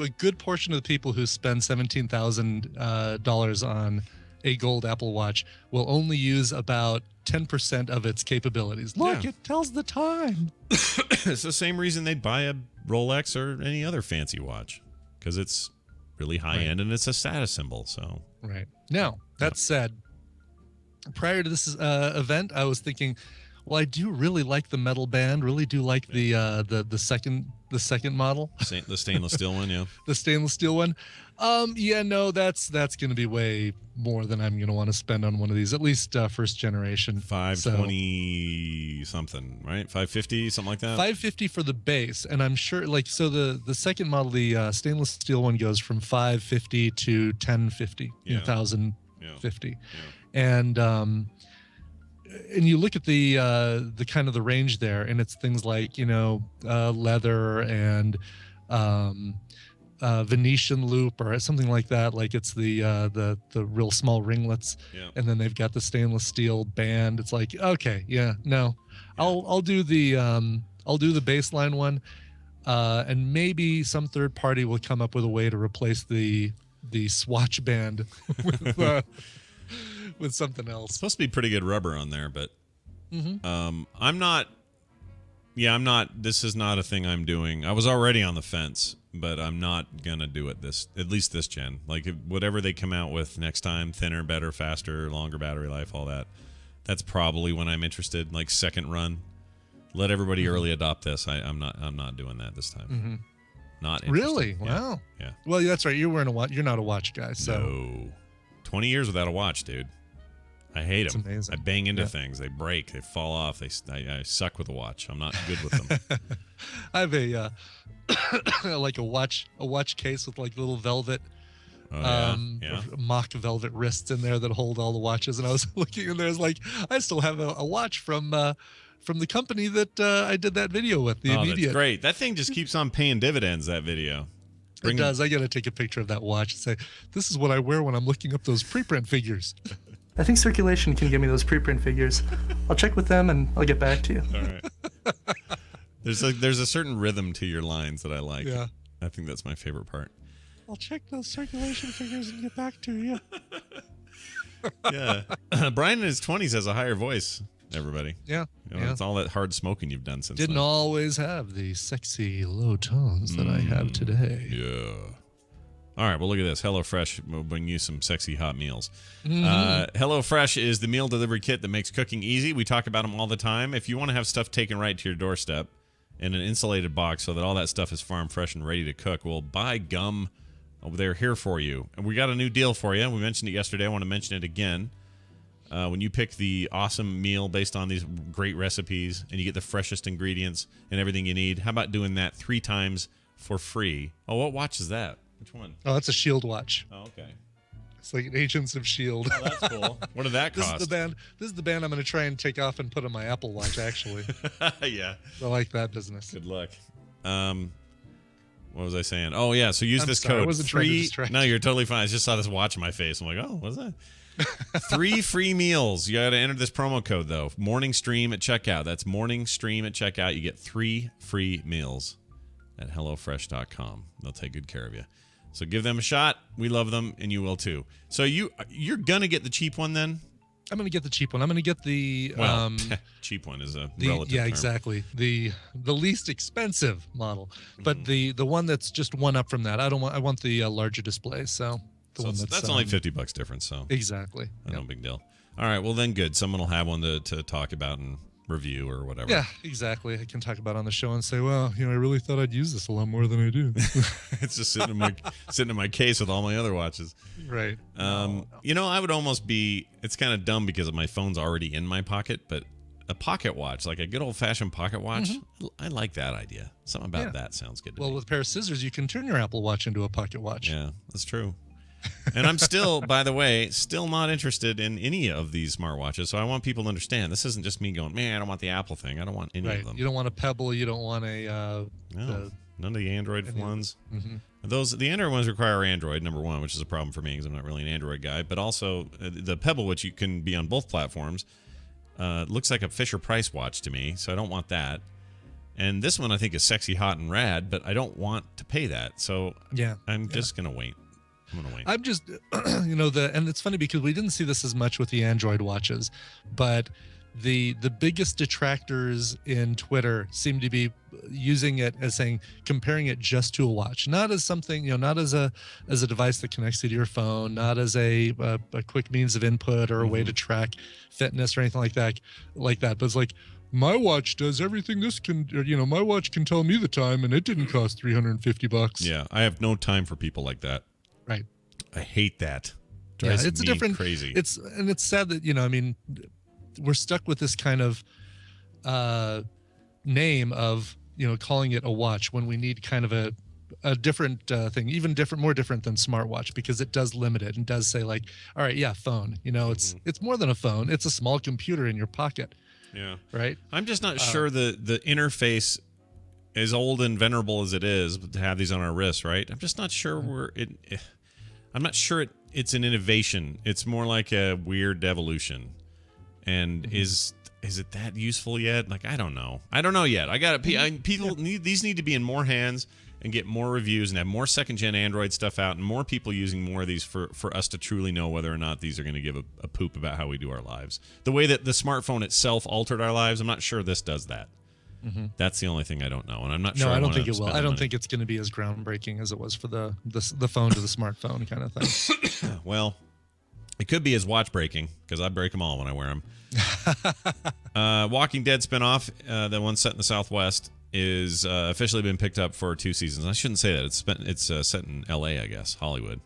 a good portion of the people who spend $17,000 on a gold Apple Watch will only use about 10% of its capabilities. Look, It tells the time. It's the same reason they'd buy a Rolex or any other fancy watch, because it's really high end and it's a status symbol. So right now, that said, prior to this event, I was thinking, well, I do really like the metal band. Really do like the second model, the stainless steel one. Yeah, the stainless steel one. No, that's going to be way more than I'm going to want to spend on one of these. At least first generation. 520 something, right? 550, something like that. 550 for the base, and I'm sure the second model, the stainless steel one, goes from 550 to 1050, 1050, and you look at the kind of the range there, and it's things like leather and Venetian loop or something like that. Like it's the real small ringlets, and then they've got the stainless steel band. It's like, okay, I'll do the baseline one, and maybe some third party will come up with a way to replace the swatch band with something else. It's supposed to be pretty good rubber on there, but I'm not. This is not a thing I'm doing. I was already on the fence, but I'm not gonna do it at least this gen. Like whatever they come out with next time, thinner, better, faster, longer battery life, all that. That's probably when I'm interested. Like second run, let everybody early adopt this. I'm not doing that this time. Not interested. Really. Yeah. Wow. Yeah. Well, that's right. You're wearing a watch. You're not a watch guy. So. No. 20 years without a watch, dude. I hate them. Amazing. I bang into things. They break. They fall off. I suck with a watch. I'm not good with them. I have a like a watch case with like little velvet, mock velvet wrists in there that hold all the watches. And I was looking in there, I was like, I still have a watch from the company that I did that video with. That's great. That thing just keeps on paying dividends. That video. It does. I got to take a picture of that watch and say, this is what I wear when I'm looking up those preprint figures. I think Circulation can give me those preprint figures. I'll check with them and I'll get back to you. All right. There's a certain rhythm to your lines that I like. Yeah. I think that's my favorite part. I'll check those Circulation figures and get back to you. Yeah. Brian in his 20s has a higher voice, everybody. Yeah. It's all that hard smoking you've done since Didn't then. always have the sexy low tones that I have today. Yeah. All right, well, look at this. HelloFresh will bring you some sexy hot meals. HelloFresh is the meal delivery kit that makes cooking easy. We talk about them all the time. If you want to have stuff taken right to your doorstep in an insulated box so that all that stuff is farm fresh and ready to cook, well, by gum, they're here for you. And we got a new deal for you. We mentioned it yesterday. I want to mention it again. When you pick the awesome meal based on these great recipes and you get the freshest ingredients and everything you need, how about doing that 3 times for free? Oh, what watch is that? Which one? Oh, that's a Shield watch. Oh, okay. It's like Agents of Shield. Oh, that's cool. What did that cost? This is the band I'm going to try and take off and put on my Apple Watch, actually. Yeah. I like that business. Good luck. What was I saying? Oh, yeah. So use this sorry, code. I wasn't trying to distract No, you're totally fine. I just saw this watch in my face. I'm like, oh, what's that? 3 free meals. You got to enter this promo code, though. Morning Stream at checkout. That's Morning Stream at checkout. You get 3 free meals at HelloFresh.com. They'll take good care of you. So give them a shot. We love them, and you will too. So you're going to get the cheap one then? I'm going to get the cheap one. I'm going to get the... cheap one is a relative term. Exactly. The least expensive model. But the one that's just one up from that. I want the larger display, so... That's only $50 difference, so exactly. No big deal. All right, well then, good. Someone will have one to talk about and review or whatever. Yeah, exactly. I can talk about it on the show and say, well, I really thought I'd use this a lot more than I do. It's just sitting in my case with all my other watches. Right. I would almost be. It's kind of dumb because my phone's already in my pocket, but a pocket watch, like a good old fashioned pocket watch, I like that idea. Something about that sounds good to me. Well, with a pair of scissors, you can turn your Apple Watch into a pocket watch. Yeah, that's true. And I'm still, by the way, not interested in any of these smartwatches. So I want people to understand this isn't just me going, man, I don't want the Apple thing. I don't want any of them. You don't want a Pebble. You don't want a... none of the Android ones. Mm-hmm. The Android ones require Android, number one, which is a problem for me because I'm not really an Android guy. But also the Pebble, which you can be on both platforms, looks like a Fisher-Price watch to me. So I don't want that. And this one I think is sexy, hot, and rad, but I don't want to pay that. So I'm just going to wait. I'm going to wait. I'm just, and it's funny because we didn't see this as much with the Android watches, but the biggest detractors in Twitter seem to be using it as comparing it just to a watch, not as something, not as a device that connects to your phone, not as a quick means of input or a way to track fitness or anything like that. But it's like, my watch does everything this can, my watch can tell me the time and it didn't cost $350. Yeah. I have no time for people like that. Right. I hate that. Drives it's me crazy. It's sad that, we're stuck with this kind of name of, calling it a watch when we need kind of a different thing, even more different than smartwatch, because it does limit it and does say like, all right, phone, it's more than a phone. It's a small computer in your pocket. Yeah. Right. I'm just not sure the interface, as old and venerable as it is, to have these on our wrists, right? I'm just not sure I'm not sure it's an innovation. It's more like a weird evolution. And is it that useful yet? Like, I don't know. I don't know yet. These need to be in more hands and get more reviews and have more second-gen Android stuff out and more people using more of these for us to truly know whether or not these are going to give a poop about how we do our lives. The way that the smartphone itself altered our lives, I'm not sure this does that. Mm-hmm. That's the only thing I don't know, and I'm not sure. No, I don't think it will. I don't think it's going to be as groundbreaking as it was for the phone to the smartphone kind of thing. Well, it could be as watch breaking because I break them all when I wear them. Walking Dead spinoff, the one set in the Southwest, is officially been picked up for 2 seasons. I shouldn't say that. It's set in L.A., I guess, Hollywood.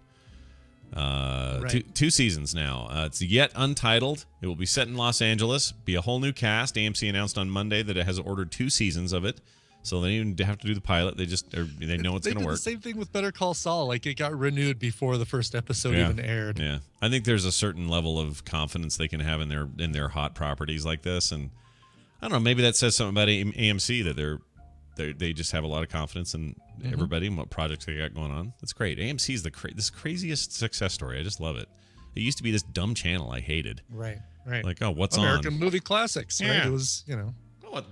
Right. 2 seasons now. It's yet untitled. It will be set in Los Angeles. Be a whole new cast. AMC announced on Monday that it has ordered 2 seasons of it, so they don't even have to do the pilot. They know it's going to work. The same thing with Better Call Saul. Like, it got renewed before the first episode even aired. Yeah, I think there's a certain level of confidence they can have in their hot properties like this, and I don't know. Maybe that says something about AMC that they just have a lot of confidence in everybody and what projects they got going on. That's great. AMC is this craziest success story. I just love it. It used to be this dumb channel I hated. Right. Like, what's American on? Movie Classics. Yeah. Right? It was,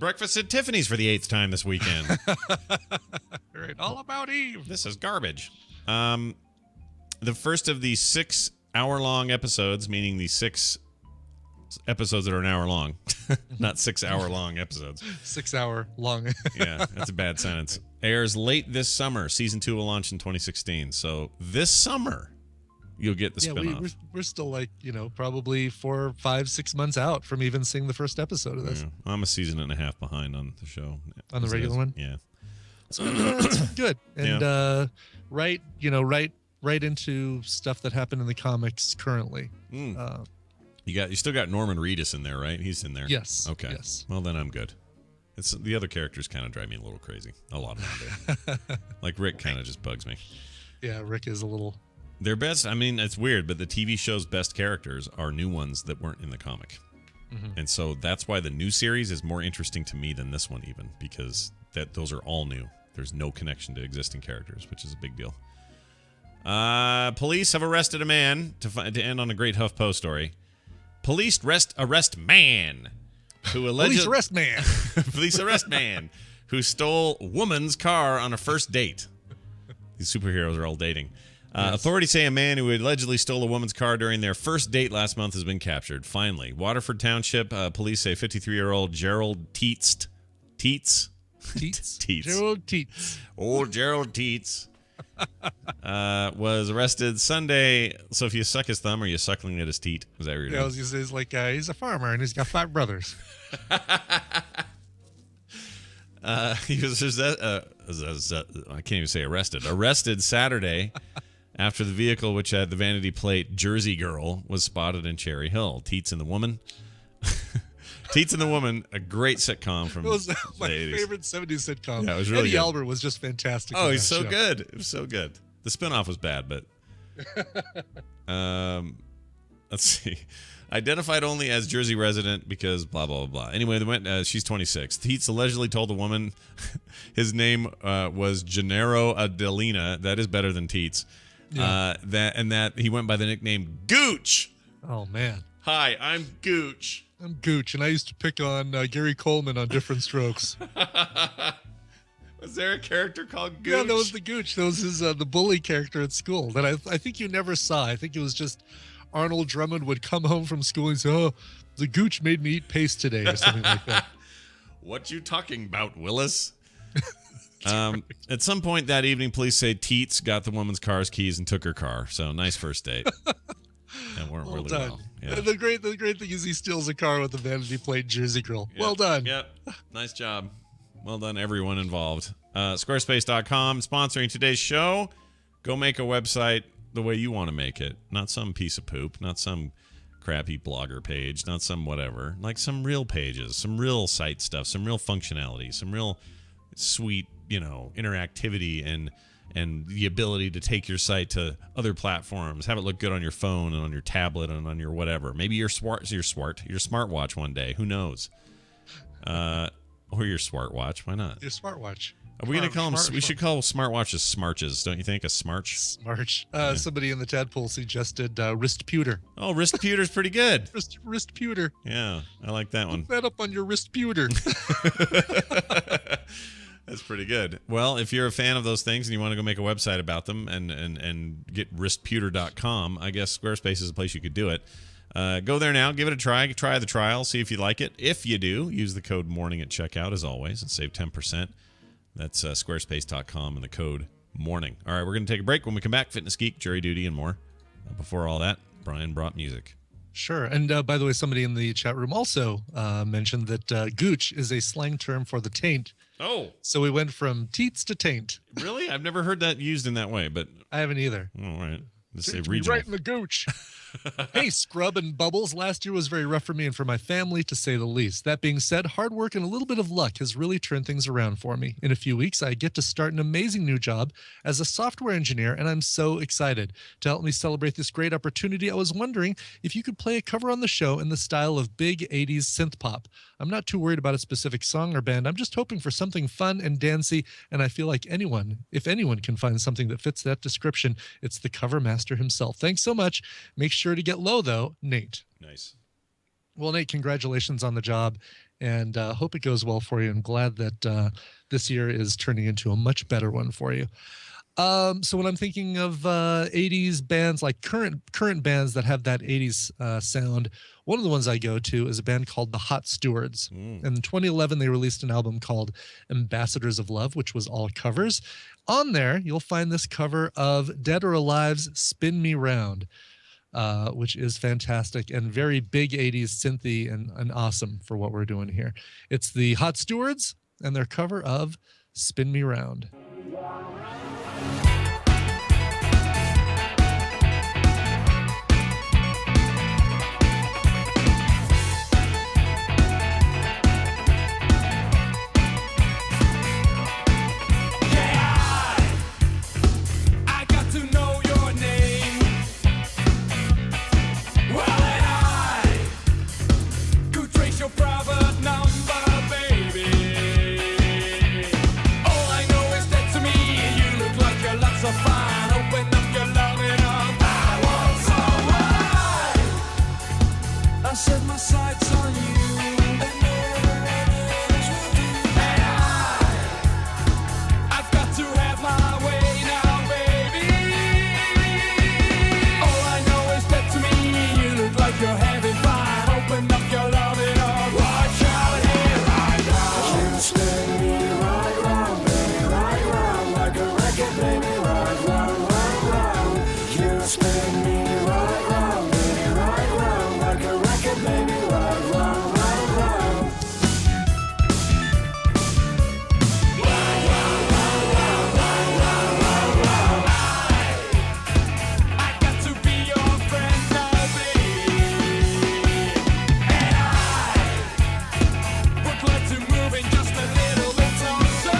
Breakfast at Tiffany's for the 8th time this weekend. Right. All about Eve. This is garbage. The first of the 6 hour-long episodes, meaning the 6 episodes that are an hour long, not 6 hour long episodes. 6 hour long. Yeah, that's a bad sentence. Airs late this summer. Season 2 will launch in 2016. So this summer, you'll get the spinoff. We're still like, probably 4, 5, 6 months out from even seeing the first episode of this. Yeah. I'm a season and a half behind on the show. On the regular one? Yeah. So it's good. And right into stuff that happened in the comics currently. You still got Norman Reedus in there, right? He's in there. Yes. Okay. Yes. Well, then I'm good. It's the other characters kind of drive me a little crazy. A lot of them do. Like Rick kind of just bugs me. Yeah, Rick is a little. Their best. I mean, it's weird, but the TV show's best characters are new ones that weren't in the comic, and so that's why the new series is more interesting to me than this one, even because those are all new. There's no connection to existing characters, which is a big deal. Police have arrested a man, to end on a great HuffPo story. Police arrest man who allegedly... Police arrest man who stole woman's car on a first date. These superheroes are all dating. Yes. Authorities say a man who allegedly stole a woman's car during their first date last month has been captured. Finally, Waterford Township police say 53-year-old Gerald Teets. Gerald Teets. Old Gerald Teets. Was arrested Sunday. So if you suck his thumb, or you suckling at his teat? Is that what you're doing? He's like he's a farmer and he's got 5 brothers. He was I can't even say arrested. Arrested Saturday after the vehicle, which had the vanity plate Jersey Girl, was spotted in Cherry Hill. Teets and the Woman. Teets and the Woman, a great sitcom from it was my 80s. favorite 70s sitcom. Yeah, it was really Eddie good. Albert was just fantastic. Oh, he's so good. It was so good. The spinoff was bad, but let's see. Identified only as Jersey resident because blah, blah, blah, blah. Anyway, they went. She's 26. Teets allegedly told the woman his name was Gennaro Adelina. That is better than Teets. Yeah. That he went by the nickname Gooch. Oh, man. Hi, I'm Gooch. I'm Gooch, and I used to pick on Gary Coleman on Different Strokes. Was there a character called Gooch? Yeah, that was the Gooch. That was his the bully character at school that I think you never saw. I think it was just Arnold Drummond would come home from school and say, "Oh, the Gooch made me eat paste today," or something like that. What you talking about, Willis? At some point that evening, police say Teets got the woman's car's keys and took her car. So nice first date. That worked really done. well. Yeah. The great thing is he steals a car with a vanity plate Jersey Girl. Yep. Well done. Yep. Nice job. Well done, everyone involved. Squarespace.com sponsoring today's show. Go make a website the way you want to make it. Not some piece of poop. Not some crappy blogger page. Not some whatever. Like some real pages. Some real site stuff. Some real functionality. Some real sweet, interactivity and the ability to take your site to other platforms, have it look good on your phone and on your tablet and on your whatever. Maybe your smartwatch one day. Who knows? Or your smartwatch. Why not? Your smartwatch. Are we going to call them? We should call smartwatches smarches, don't you think? A smarch? Smarch. Somebody in the tadpole suggested wrist pewter. Oh, wrist pewter's pretty good. Wrist pewter. Yeah, I like that one. Put that up on your wrist pewter. That's pretty good. Well, if you're a fan of those things and you want to go make a website about them and get wristpewter.com, I guess Squarespace is a place you could do it. Go there now. Give it a try. Try the trial. See if you like it. If you do, use the code MORNING at checkout, as always, and save 10%. That's squarespace.com and the code MORNING. All right, we're going to take a break. When we come back, Fitness Geek, Jury Duty, and more. Before all that, Brian brought music. Sure. And by the way, somebody in the chat room also mentioned that gooch is a slang term for the taint. Oh. So we went from teats to taint. Really? I've never heard that used in that way, but I haven't either. All right. Let's say Be regional. right in the gooch. Hey, Scrub and Bubbles. Last year was very rough for me and for my family, to say the least. That being said, hard work and a little bit of luck has really turned things around for me. In a few weeks, I get to start an amazing new job as a software engineer, and I'm so excited. To help me celebrate this great opportunity, I was wondering if you could play a cover on the show in the style of big 80s synth pop. I'm not too worried about a specific song or band. I'm just hoping for something fun and dancey, and I feel like if anyone can find something that fits that description, it's the cover master himself. Thanks so much. Make sure to get low, though, Nate. Nice. Well, Nate, congratulations on the job, and hope it goes well for you. I'm glad that this year is turning into a much better one for you. So when I'm thinking of 80s bands, like current bands that have that 80s sound, one of the ones I go to is a band called the Hot Stewards. And in 2011, they released an album called Ambassadors of Love, which was all covers. On there, you'll find this cover of Dead or Alive's Spin Me Round, which is fantastic and very big 80s synthy and awesome for what we're doing here. It's the Hot Stewards and their cover of Spin Me Round. All I know is that to me you look like you're set my sights on you. And I've got to have my way now, baby. All I know is that to me, you look like you're having fun. Open up your loving arms, watch out here right now. You spin me right round, baby, right round, like a record, baby, right round, right round. You spin me right round, baby, right round, like a record, baby, right round, right round. I got to be your friend now, baby. And I would like to move in just a little bit closer.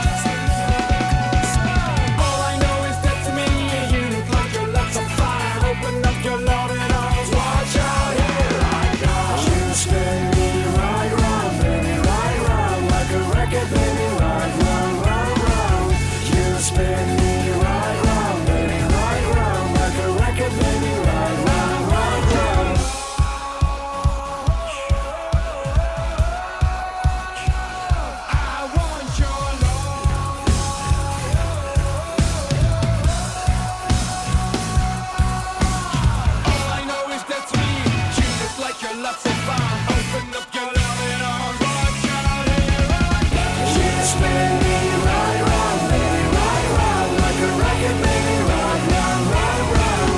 All I know is that to me, you look like you're lots of fun. Open up your loving arms, watch out here right now. You spin me right round, baby, right round, like a record, baby, right round, round, round. You spin me right round, baby, right round, like a record, baby, right round, round, round. I want your love. All I know is that to me, you look like you're lots of fun. Open up your loving arms, watch out here right now. You spin me right round, baby, right round, like a record, baby, right round, right round.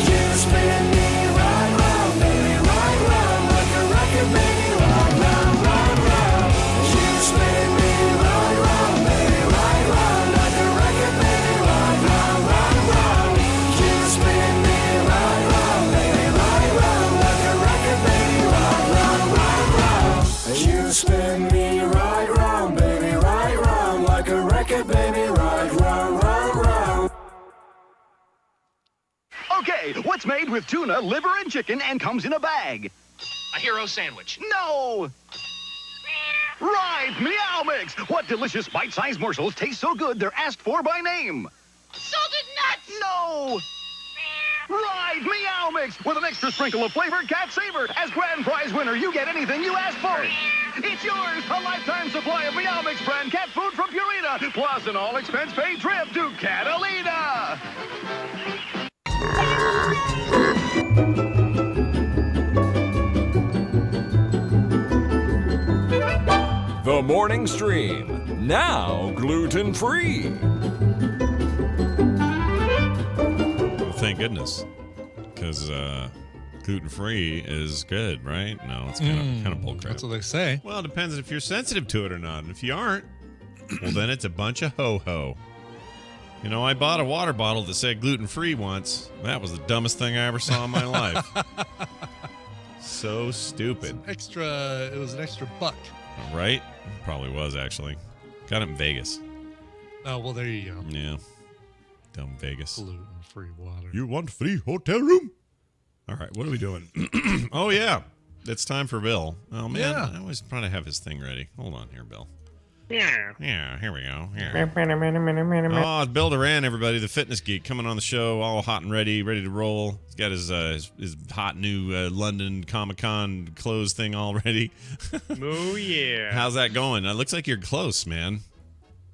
You spin me right round, baby, right round, like a record, baby, right round, right round. You spin me right round, baby, right round, like a record, baby, right round, right round. You spin me right round, baby, right round, like a record, baby, right round, right round. You spin me right round, baby, right round, like a record, baby, right round, round, round. Okay, what's made with tuna, liver, and chicken and comes in a bag? A hero sandwich. No! Right, Meow Mix! What delicious bite-sized morsels taste so good they're asked for by name? Salted nuts! No! Right, Meow Mix! With an extra sprinkle of flavor, cat savor. As grand prize winner, you get anything you ask for. It's yours! A lifetime supply of Meow Mix brand cat food from Purina, plus an all-expense-paid trip to Catalina! The morning stream, now gluten-free. Well, thank goodness, because gluten-free is good, right? No, it's kind of bullcrap. That's what they say. Well, it depends if you're sensitive to it or not. And if you aren't, well, then it's a bunch of ho-ho. You know, I bought a water bottle that said gluten-free once. That was the dumbest thing I ever saw in my life. So stupid. It was an extra $1. Right? Probably was, actually. Got it in Vegas. Oh, well, there you go. Yeah. Dumb Vegas. Gluten-free water. You want free hotel room? All right, what are we doing? Oh, yeah. It's time for Bill. Oh, man. Yeah. I always try to have his thing ready. Hold on here, Bill. Yeah. Yeah, here we go. Here. Oh, it's Bill Duran, everybody, the fitness geek, coming on the show, all hot and ready to roll. He's got his hot new London ComicCon clothes thing all ready. Oh, yeah. How's that going? It looks like you're close, man.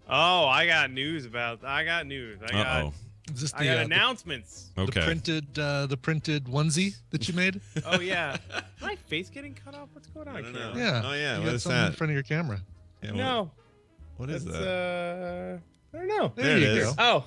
Oh, I got news. I got Is this I got announcements. Okay. The printed onesie that you made? Oh, yeah. Is my face getting cut off? What's going on? I don't know. Yeah. Oh, yeah. You What got is something in that? front of your camera. Yeah, No. What is That's, that? I don't know. There you it go. is. Oh,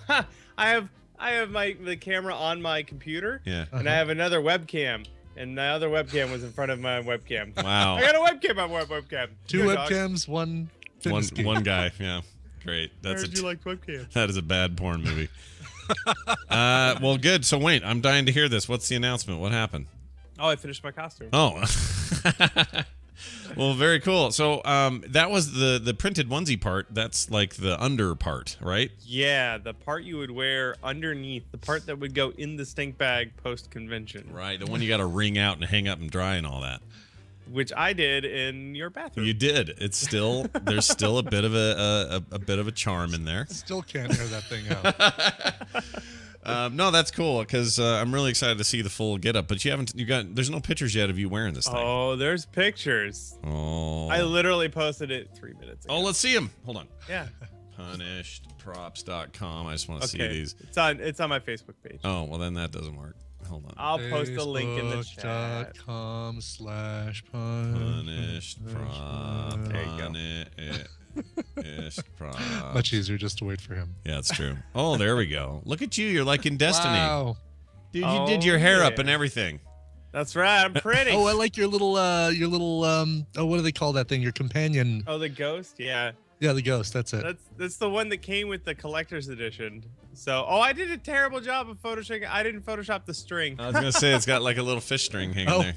I have the camera on my computer. Yeah. And I have another webcam. And the other webcam was in front of my webcam. Wow. I got a webcam on my webcam. Two Good, dog. webcams, one fitness geek. One guy. Yeah. Great. I heard you like webcams. That is a bad porn movie. Well, good. So wait, I'm dying to hear this. What's the announcement? What happened? Oh, I finished my costume. Oh. Well, very cool. So that was the printed onesie part. That's like the under part, right? Yeah, the part you would wear underneath, the part that would go in the stink bag post-convention. Right, the one you got to wring out and hang up and dry and all that. Which I did in your bathroom. You did. It's still there's still a bit of a bit of a charm in there. Still can't air that thing out. No, that's cool because I'm really excited to see the full getup. But there's no pictures yet of you wearing this thing. Oh, there's pictures. Oh. I literally posted it 3 minutes ago. Oh, let's see them. Hold on. Yeah. Punishedprops.com. I just want to see these. It's on my Facebook page. Oh, well, then that doesn't work. Hold on. I'll post a link in the chat. Facebook.com/punishedprops. There you go. Much easier just to wait for him. Yeah, it's true. Oh, there we go. Look at you. You're like in Destiny. Wow. Dude, you did your hair up and everything. That's right. I'm pretty. Oh, I like your little oh, what do they call that thing? Your companion. Oh, the ghost? Yeah. Yeah, the ghost. That's it. That's the one that came with the collector's edition. So, I did a terrible job of photoshopping. I didn't Photoshop the string. I was gonna say it's got like a little fish string hanging there.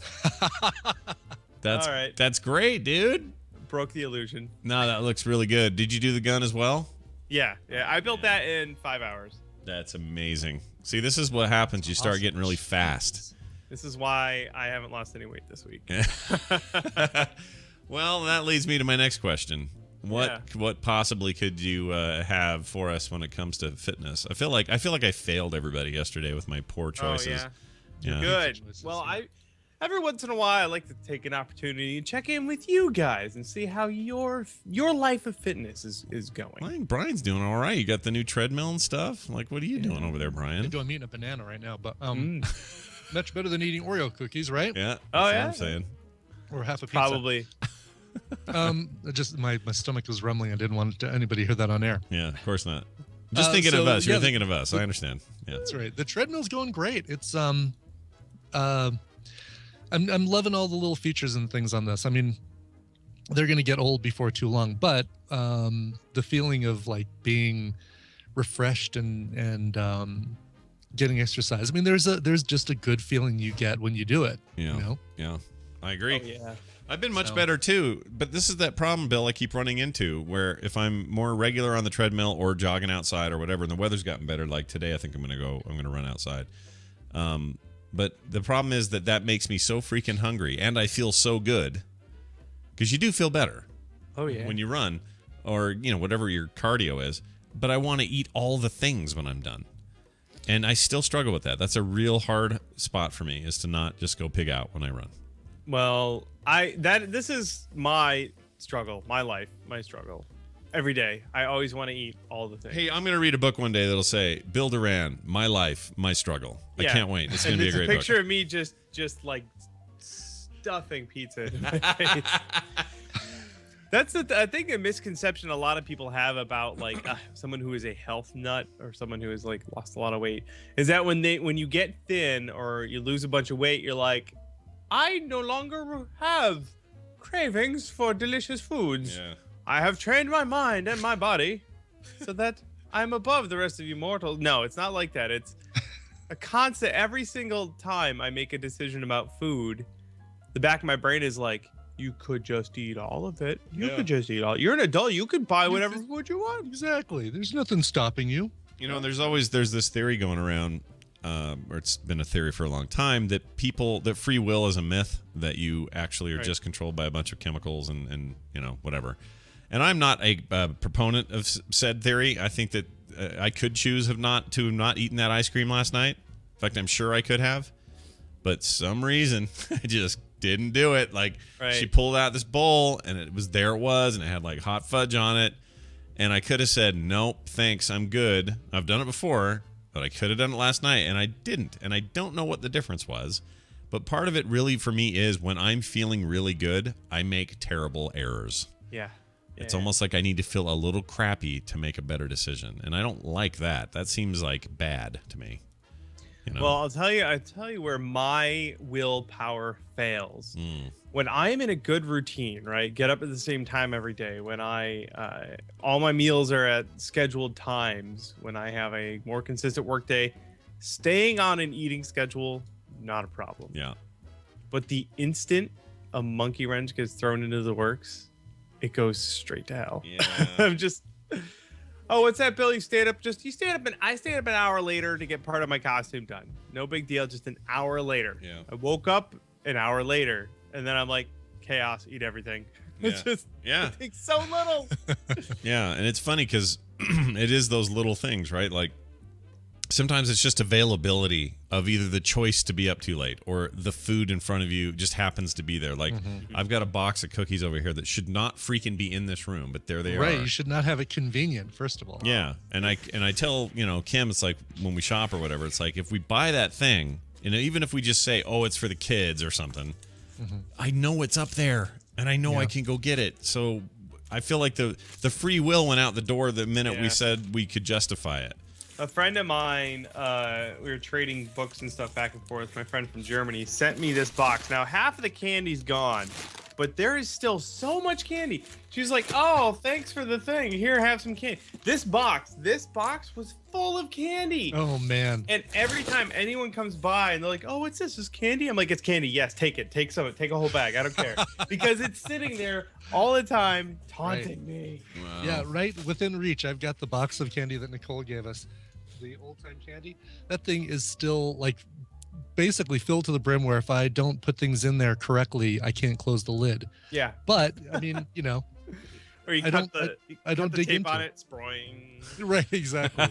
That's all right. That's great, dude. Broke the illusion. No, that looks really good. Did you do the gun as well? Yeah. I built that in 5 hours. That's amazing. See, this is what happens. You start getting really fast. This is why I haven't lost any weight this week. Well, that leads me to my next question. What possibly could you have for us when it comes to fitness? I feel like I failed everybody yesterday with my poor choices. Oh, yeah. Good. Well, every once in a while I like to take an opportunity and check in with you guys and see how your life of fitness is going. I think Brian's doing all right. You got the new treadmill and stuff. Like, what are you doing over there, Brian? I'm eating a banana right now, but much better than eating Oreo cookies, right? Yeah. Oh, that's yeah. what I'm saying. Or half a pizza. Probably. Just my stomach was rumbling. I didn't want anybody to hear that on air. Yeah, of course not. Just thinking of us. You're thinking of us. I understand. Yeah, that's right. The treadmill's going great. It's I'm loving all the little features and things on this. I mean, they're going to get old before too long, but the feeling of like being refreshed and getting exercise. I mean, there's just a good feeling you get when you do it. Yeah. You know? Yeah. I agree. Oh, yeah. I've been much better too, but this is that problem, Bill, I keep running into where if I'm more regular on the treadmill or jogging outside or whatever, and the weather's gotten better, like today, I think I'm going to run outside. But the problem is that makes me so freaking hungry and I feel so good because you do feel better. Oh, yeah. When you run or, whatever your cardio is, but I want to eat all the things when I'm done. And I still struggle with that. That's a real hard spot for me is to not just go pig out when I run. Well, this is my struggle, my life, my struggle. Every day, I always want to eat all the things. Hey, I'm going to read a book one day that'll say, Bill Duran, my life, my struggle. Yeah. I can't wait. It's going to be a great book. It's a picture of me just like stuffing pizza in my face. That's I think a misconception a lot of people have about like someone who is a health nut or someone who has like lost a lot of weight is that when you get thin or you lose a bunch of weight, you're like, I no longer have cravings for delicious foods. Yeah. I have trained my mind and my body so that I'm above the rest of you mortals. No, it's not like that. It's a constant. Every single time I make a decision about food, the back of my brain is like, you could just eat all of it. You could just eat all. You're an adult. You could buy whatever food you want. Exactly. There's nothing stopping you. There's this theory going around, or it's been a theory for a long time, that free will is a myth, that you actually are just controlled by a bunch of chemicals and whatever. And I'm not a proponent of said theory. I think that I could choose to have not eaten that ice cream last night. In fact, I'm sure I could have, but some reason I just didn't do it. Like she pulled out this bowl and it was and it had like hot fudge on it, and I could have said nope, thanks, I'm good. I've done it before, but I could have done it last night and I didn't, and I don't know what the difference was. But part of it really for me is when I'm feeling really good, I make terrible errors. Yeah. It's almost like I need to feel a little crappy to make a better decision, and I don't like that. That seems like bad to me. Well, I'll tell you where my willpower fails. When I am in a good routine, right? Get up at the same time every day. When all my meals are at scheduled times. When I have a more consistent work day, staying on an eating schedule, not a problem. Yeah. But the instant a monkey wrench gets thrown into the works, it goes straight to hell. Yeah. I'm just, oh, what's that, Bill? I stayed up an hour later to get part of my costume done. No big deal. Just an hour later. Yeah. I woke up an hour later, and then I'm like, chaos, eat everything. It's just, it takes so little. Yeah, and it's funny because it is those little things, right? Like sometimes it's just availability of either the choice to be up too late or the food in front of you just happens to be there. Like I've got a box of cookies over here that should not freaking be in this room, but there they are. Right, you should not have it convenient, first of all. Yeah, and I tell Kim, it's like when we shop or whatever, it's like if we buy that thing, and even if we just say, oh, it's for the kids or something, I know it's up there and I know I can go get it. So I feel like the free will went out the door the minute we said we could justify it. A friend of mine, we were trading books and stuff back and forth. My friend from Germany sent me this box. Now, half of the candy's gone, but there is still so much candy. She's like, oh, thanks for the thing. Here, have some candy. This box was full of candy. Oh, man. And every time anyone comes by and they're like, oh, what's this? Is candy? I'm like, it's candy. Yes, take it. Take some of it. Take a whole bag. I don't care. Because it's sitting there all the time taunting me. Wow. Yeah, right within reach. I've got the box of candy that Nicole gave us. The old time candy. That thing is still like basically filled to the brim where if I don't put things in there correctly, I can't close the lid. Yeah. But I mean, or you I cut don't the dig tape into on it. it, sproing. Right, exactly.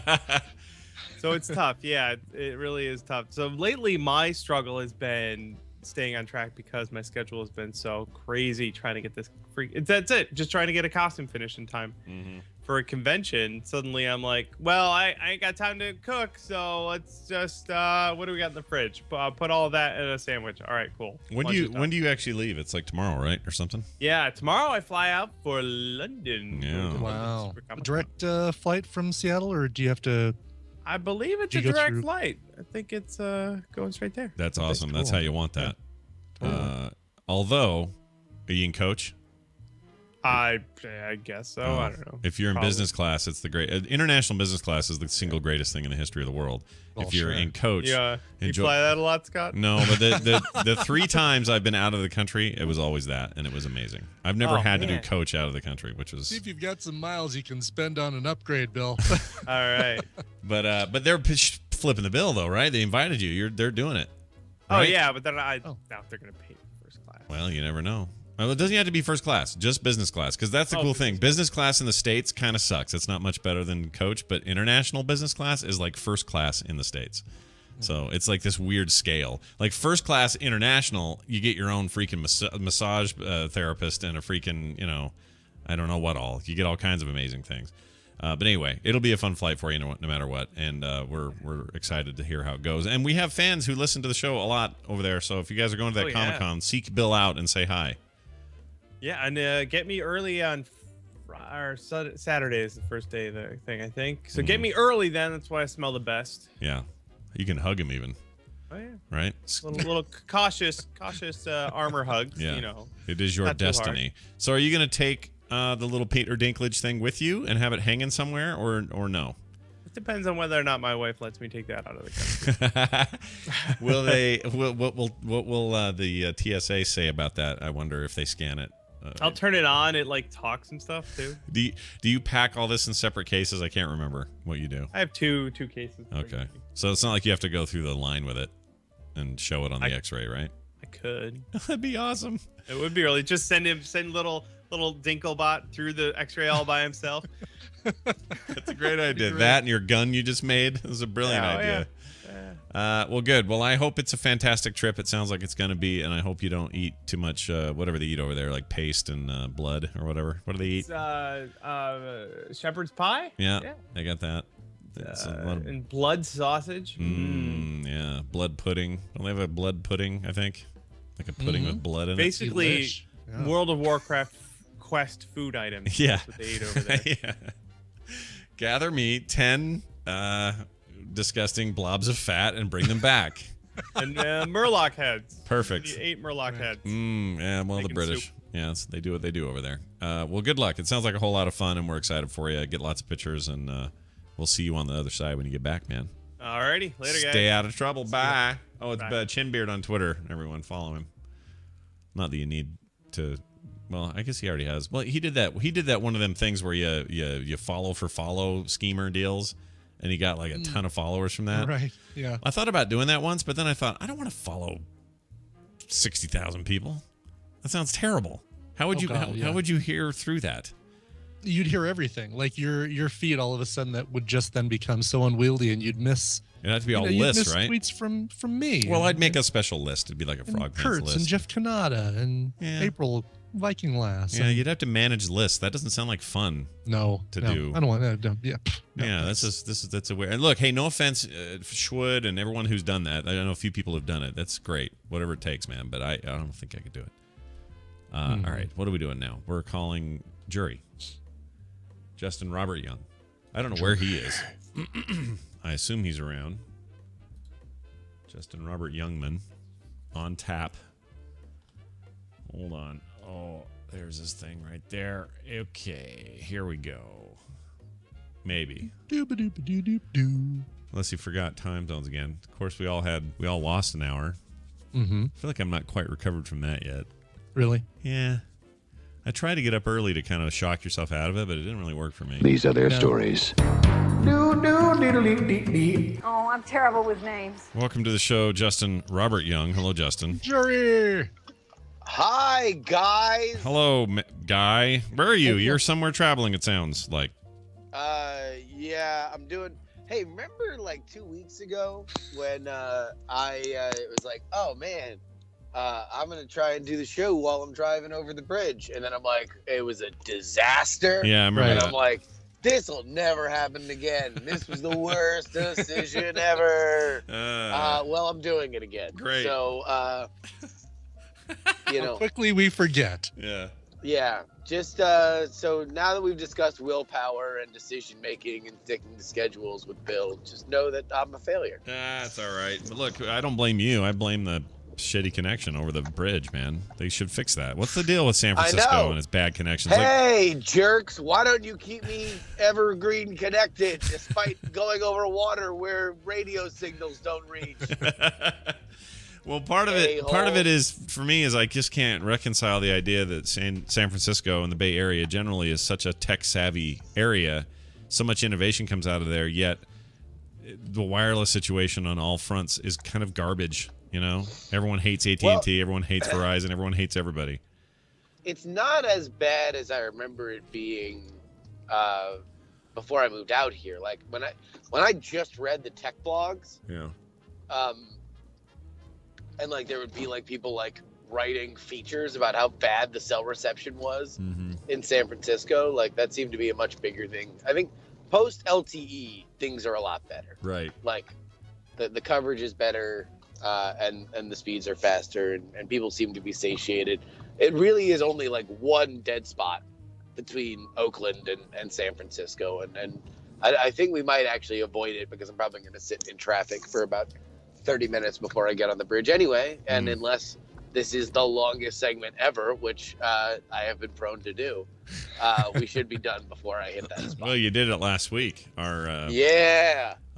So it's tough. Yeah, it really is tough. So lately, my struggle has been staying on track because my schedule has been so crazy trying to get this that's it. Just trying to get a costume finished in time for a convention. Suddenly I'm like, well, I ain't got time to cook. So let's just, what do we got in the fridge? Put all of that in a sandwich. All right, cool. When do you actually leave? It's like tomorrow, right? Or something? Yeah, tomorrow I fly out for London. Yeah. Wow. Direct flight from Seattle, or do you have to? I believe it's a direct flight. I think it's going straight there. That's awesome. That's how you want that. Yeah. Although, are you in coach? I guess so. I don't know. If you're in business class, it's the great international business class is the single greatest thing in the history of the world. If you're in coach, you fly that a lot, Scott? No, but the 3 times I've been out of the country, it was always that, and it was amazing. I've never had to do coach out of the country, which was. See if you've got some miles you can spend on an upgrade, Bill. All right. But they're flipping the bill though, right? They invited you. They're doing it. Right? Oh yeah, but then I doubt they're gonna pay for first class. Well, you never know. Well, it doesn't have to be first class, just business class, because that's the cool thing. Business class in the States kind of sucks. It's not much better than coach, but international business class is like first class in the States. So it's like this weird scale. Like first class international, you get your own freaking massage therapist and a freaking, I don't know what all. You get all kinds of amazing things. But anyway, it'll be a fun flight for you no matter what, and we're excited to hear how it goes. And we have fans who listen to the show a lot over there, so if you guys are going to that ComicCon, seek Bill out and say hi. Yeah, and get me early on Saturday is the first day of the thing, I think. So get me early then. That's why I smell the best. Yeah. You can hug him even. Oh, yeah. Right? Little cautious armor hugs, Yeah. It is your destiny. So are you going to take the little Peter Dinklage thing with you and have it hanging somewhere or no? It depends on whether or not my wife lets me take that out of the country. What will the TSA say about that? I wonder if they scan it. I'll turn it on. It like talks and stuff too. Do you pack all this in separate cases? I can't remember what you do. I have two cases. Okay, so it's not like you have to go through the line with it and show it on the X-ray, right? I could. That'd be awesome. It would be really just send little Dinklebot through the X-ray all by himself. That's a great idea. That and your gun you just made is a brilliant idea. Well, good. Well, I hope it's a fantastic trip. It sounds like it's going to be, and I hope you don't eat too much whatever they eat over there, like paste and blood or whatever. What do they eat? It's, shepherd's pie? Yeah, they got that. And blood sausage. Yeah, blood pudding. Don't they have a blood pudding, I think? Like a pudding with blood in Basically, it? World of Warcraft quest food items. Yeah. That's what they ate over there. Yeah. Gather me 10 disgusting blobs of fat and bring them back. And Murloc heads. Perfect. 8 Murloc heads. Yeah, well, the British. Soup. Yeah, they do what they do over there. Well, good luck. It sounds like a whole lot of fun, and we're excited for you. Get lots of pictures, and we'll see you on the other side when you get back, man. Alrighty. Later, guys. Stay out of trouble. Bye. Oh, it's Chinbeard on Twitter. Everyone follow him. Not that you need to. Well, I guess he already has. Well, he did that. He did that one of them things where you follow for follow schemer deals, and he got like a ton of followers from that. Right. Yeah. I thought about doing that once, but then I thought I don't want to follow 60,000 people. That sounds terrible. How would you? How would you hear through that? you'd hear everything. Like your feed all of a sudden that would just then become so unwieldy, and you'd miss. It'd have to be all you'd lists, miss right? Tweets from me. Well, I'd make a special list. It'd be like a Frog Pants Kurtz list. and Jeff Kanata and April Viking Lass. Yeah, you'd have to manage lists. That doesn't sound like fun. No, to no, do. I don't want that. Yeah. Yeah, that's a weird. And look, hey, no offense, Schwood and everyone who's done that. I know a few people have done it. That's great. Whatever it takes, man. But I don't think I could do it. All right, what are we doing now? We're calling jury. Justin Robert Young. I don't know where he is. I assume he's around. Justin Robert Youngman on tap. Hold on. Oh, there's this thing right there. Okay, here we go. Maybe. Unless you forgot time zones again. Of course, we all lost an hour. Mm-hmm. I feel like I'm not quite recovered from that yet. Really? Yeah. I tried to get up early to kind of shock yourself out of it, but it didn't really work for me. These are their stories. Oh, I'm terrible with names. Welcome to the show, Justin Robert Young. Hello, Justin. Jury. Hi, guys. Hello, Guy. Where are you? You're somewhere traveling, it sounds like. Yeah, I'm doing. Hey, remember like 2 weeks ago when I was like, oh man, I'm gonna try and do the show while I'm driving over the bridge, and then I'm like, it was a disaster. Yeah, I remember And that. I'm like, this will never happen again. This was the worst decision ever. Well, I'm doing it again. Great. So, you know, Quickly we forget. Yeah. yeah. Just so now that we've discussed willpower and decision making and sticking to schedules with Bill, just know that I'm a failure. That's all right. But look, I don't blame you. I blame the shitty connection over the bridge, man. They should fix that. What's the deal with San I Francisco know. and its bad connections? Hey, jerks, why don't you keep me evergreen connected despite going over water where radio signals don't reach? Well, part of it is for me is I just can't reconcile the idea that San Francisco and the Bay Area generally is such a tech savvy area. So much innovation comes out of there, yet the wireless situation on all fronts is kind of garbage. You know, everyone hates AT&T, Well, everyone hates Verizon, everyone hates everybody. It's not as bad as I remember it being before I moved out here. Like when I just read the tech blogs, Yeah. and like there would be like people like writing features about how bad the cell reception was in San Francisco. Like that seemed to be a much bigger thing. I think post LTE things are a lot better. Right. Like the coverage is better, and the speeds are faster, and people seem to be satiated. It really is only like one dead spot between Oakland and San Francisco, and I think we might actually avoid it because I'm probably going to sit in traffic for about 30 minutes before I get on the bridge anyway, and unless this is the longest segment ever, which I have been prone to do, we should be done before I hit that spot. Well, you did it last week. Our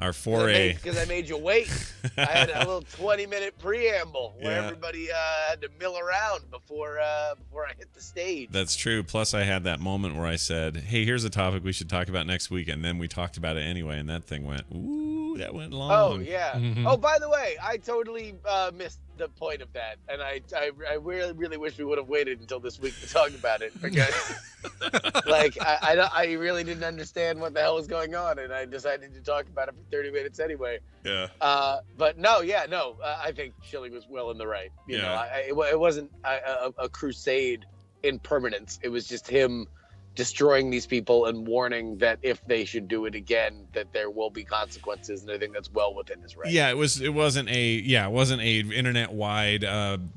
our foray. Because I made you wait. I had a little 20-minute preamble where Yeah. everybody had to mill around before I hit the stage. That's true. Plus, I had that moment where I said, "Hey, here's a topic we should talk about next week," and then we talked about it anyway, and that thing went, "Ooh, that went long." Oh yeah. Oh, by the way, I totally missed the point of that, and I really, really wish we would have waited until this week to talk about it because, like, I really didn't understand what the hell was going on, and I decided to talk about it for 30 minutes anyway. Yeah. But no, I think Schilling was well in the right. You know, it wasn't a crusade in permanence. It was just him destroying these people and warning that if they should do it again, that there will be consequences, and I think that's well within his right. Yeah, it wasn't a internet wide.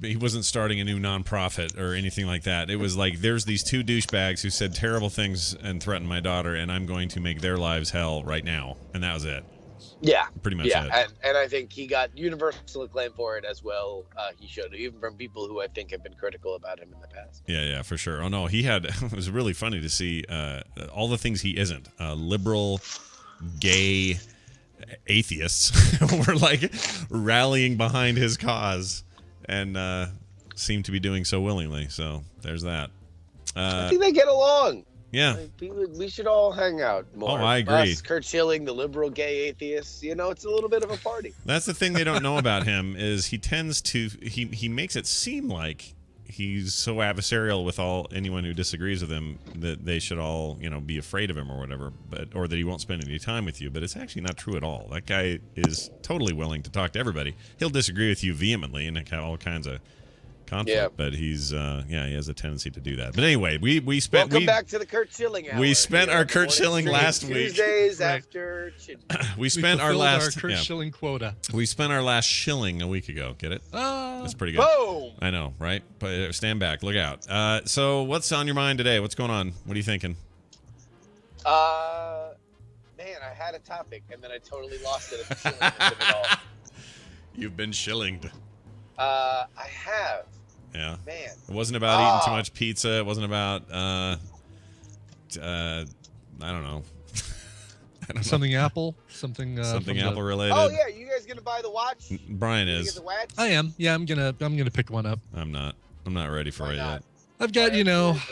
He wasn't starting a new nonprofit or anything like that. It was like there's these two douchebags who said terrible things and threatened my daughter, and I'm going to make their lives hell right now, and that was it. Yeah, pretty much. Yeah, it. and I think he got universal acclaim for it as well. He should, even from people who I think have been critical about him in the past. Yeah, for sure. Oh no, he had. It was really funny to see all the things he isn't. Liberal, gay, atheists were like rallying behind his cause, and seemed to be doing so willingly. So there's that. I think they get along. Yeah. We should all hang out more. Oh, I agree. Us, Kurt Schilling, the liberal gay atheists. You know, it's a little bit of a party. That's the thing they don't know about him is he tends to he makes it seem like he's so adversarial with anyone who disagrees with him that they should all, be afraid of him or whatever, or that he won't spend any time with you. But it's actually not true at all. That guy is totally willing to talk to everybody. He'll disagree with you vehemently and have all kinds of conflict, but he's he has a tendency to do that. But anyway, we spent Welcome back to the Kurt Schilling hour. We spent our Kurt Schilling last week. Tuesdays after we spent our last Kurt Schilling quota. We spent our last shilling a week ago. Get it? That's pretty good. Boom! I know, right? But stand back, look out. So what's on your mind today? What's going on? What are you thinking? Man, I had a topic and then I totally lost it at the shilling of it all. You've been shillinged. I have. Yeah. Man. It wasn't about eating too much pizza. It wasn't about I don't know. Something Apple. Something Apple related. Oh yeah, you guys gonna buy the watch? Brian You is. get the watch? I am. Yeah, I'm gonna pick one up. I'm not ready for it yet. I've got, For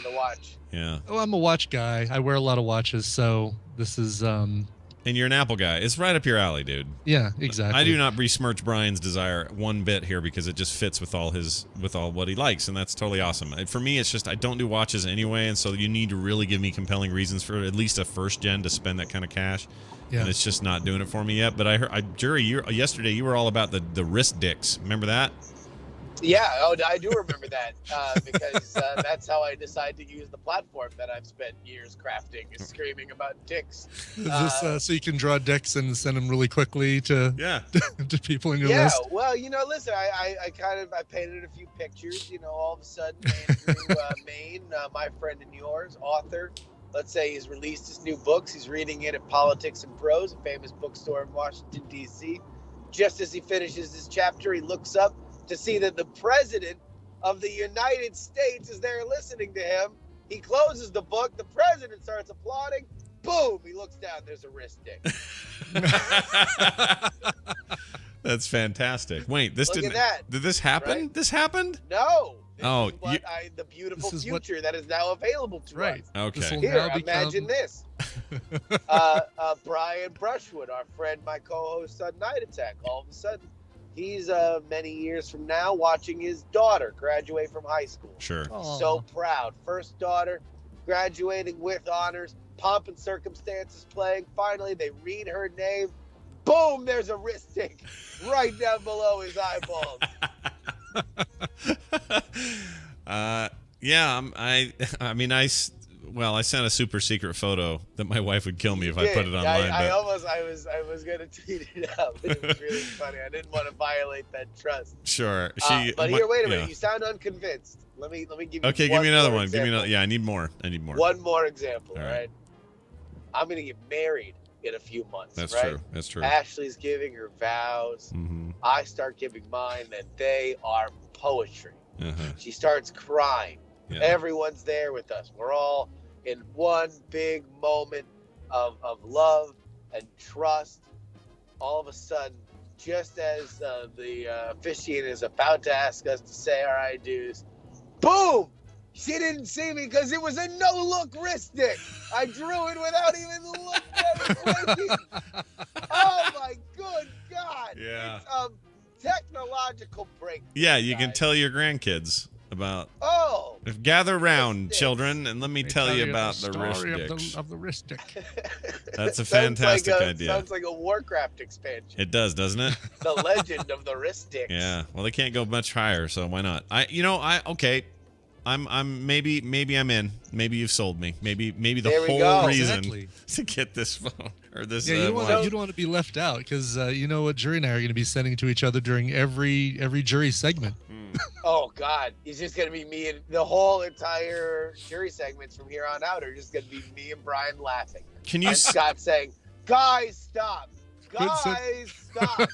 the watch. Yeah. Oh, I'm a watch guy. I wear a lot of watches, so this is And you're an Apple guy. It's right up your alley, dude. Yeah, exactly. I do not besmirch Brian's desire one bit here because it just fits with all what he likes, and that's totally awesome. For me, it's just I don't do watches anyway, and so you need to really give me compelling reasons for at least a first gen to spend that kind of cash. Yeah. And it's just not doing it for me yet. But I heard, Jury, yesterday you were all about the wrist dicks. Remember that? Yeah, I do remember that because that's how I decided to use the platform that I've spent years crafting, is screaming about dicks. Is this so you can draw decks and send them really quickly to to people in your list? Yeah, well, listen, I painted a few pictures. All of a sudden, Andrew Main, my friend and yours, author, let's say he's released his new books. He's reading it at Politics and Prose, a famous bookstore in Washington, D.C. Just as he finishes this chapter, he looks up to see that the president of the United States is there listening to him. He closes the book. The president starts applauding. Boom! He looks down. There's a wrist dick. That's fantastic. Wait, this Look didn't. at that. Did this happen? Right? This happened? No. This Oh, is what the beautiful future that is now available to us. Okay. Here, imagine this. Brian Brushwood, our friend, my co-host on Night Attack, all of a sudden, he's many years from now watching his daughter graduate from high school. Sure. So proud. First daughter graduating with honors, pomp and circumstances playing. Finally, they read her name. Boom, there's a wrist tick right down below his eyeballs. I sent a super secret photo that my wife would kill me if I put it online. I was gonna tweet it out. It was really funny. I didn't want to violate that trust. Sure. But here, wait a minute. You sound unconvinced. Let me give you. Okay, give me another one. Give me another. Yeah, I need more. One more example. All right. I'm gonna get married in a few months. That's right? true. That's true. Ashley's giving her vows. Mm-hmm. I start giving mine, and they are poetry. Uh-huh. She starts crying. Yeah. Everyone's there with us. We're all in one big moment of love and trust. All of a sudden, just as the officiant is about to ask us to say our I do's, boom! She didn't see me because it was a no-look wrist stick. I drew it without even looking at it. Oh my good God! Yeah. It's a technological break. Yeah, you can tell your grandkids about. Oh. Gather round, children, and let me tell you about the wrist story dicks. of the wrist dick. That's a fantastic idea. Sounds like a Warcraft expansion. It does, doesn't it? The legend of the wrist dicks. Yeah. Well, they can't go much higher, so why not? Okay. I'm maybe I'm in. Maybe you've sold me. Maybe the whole reason to get this phone or this. Yeah, you don't want to be left out because you know what Jury and I are going to be sending to each other during every Jury segment. Oh God, it's just gonna be me and the whole entire Jury segments from here on out are just gonna be me and Brian laughing. Can you? Scott saying, "Guys, stop! Guys, stop!"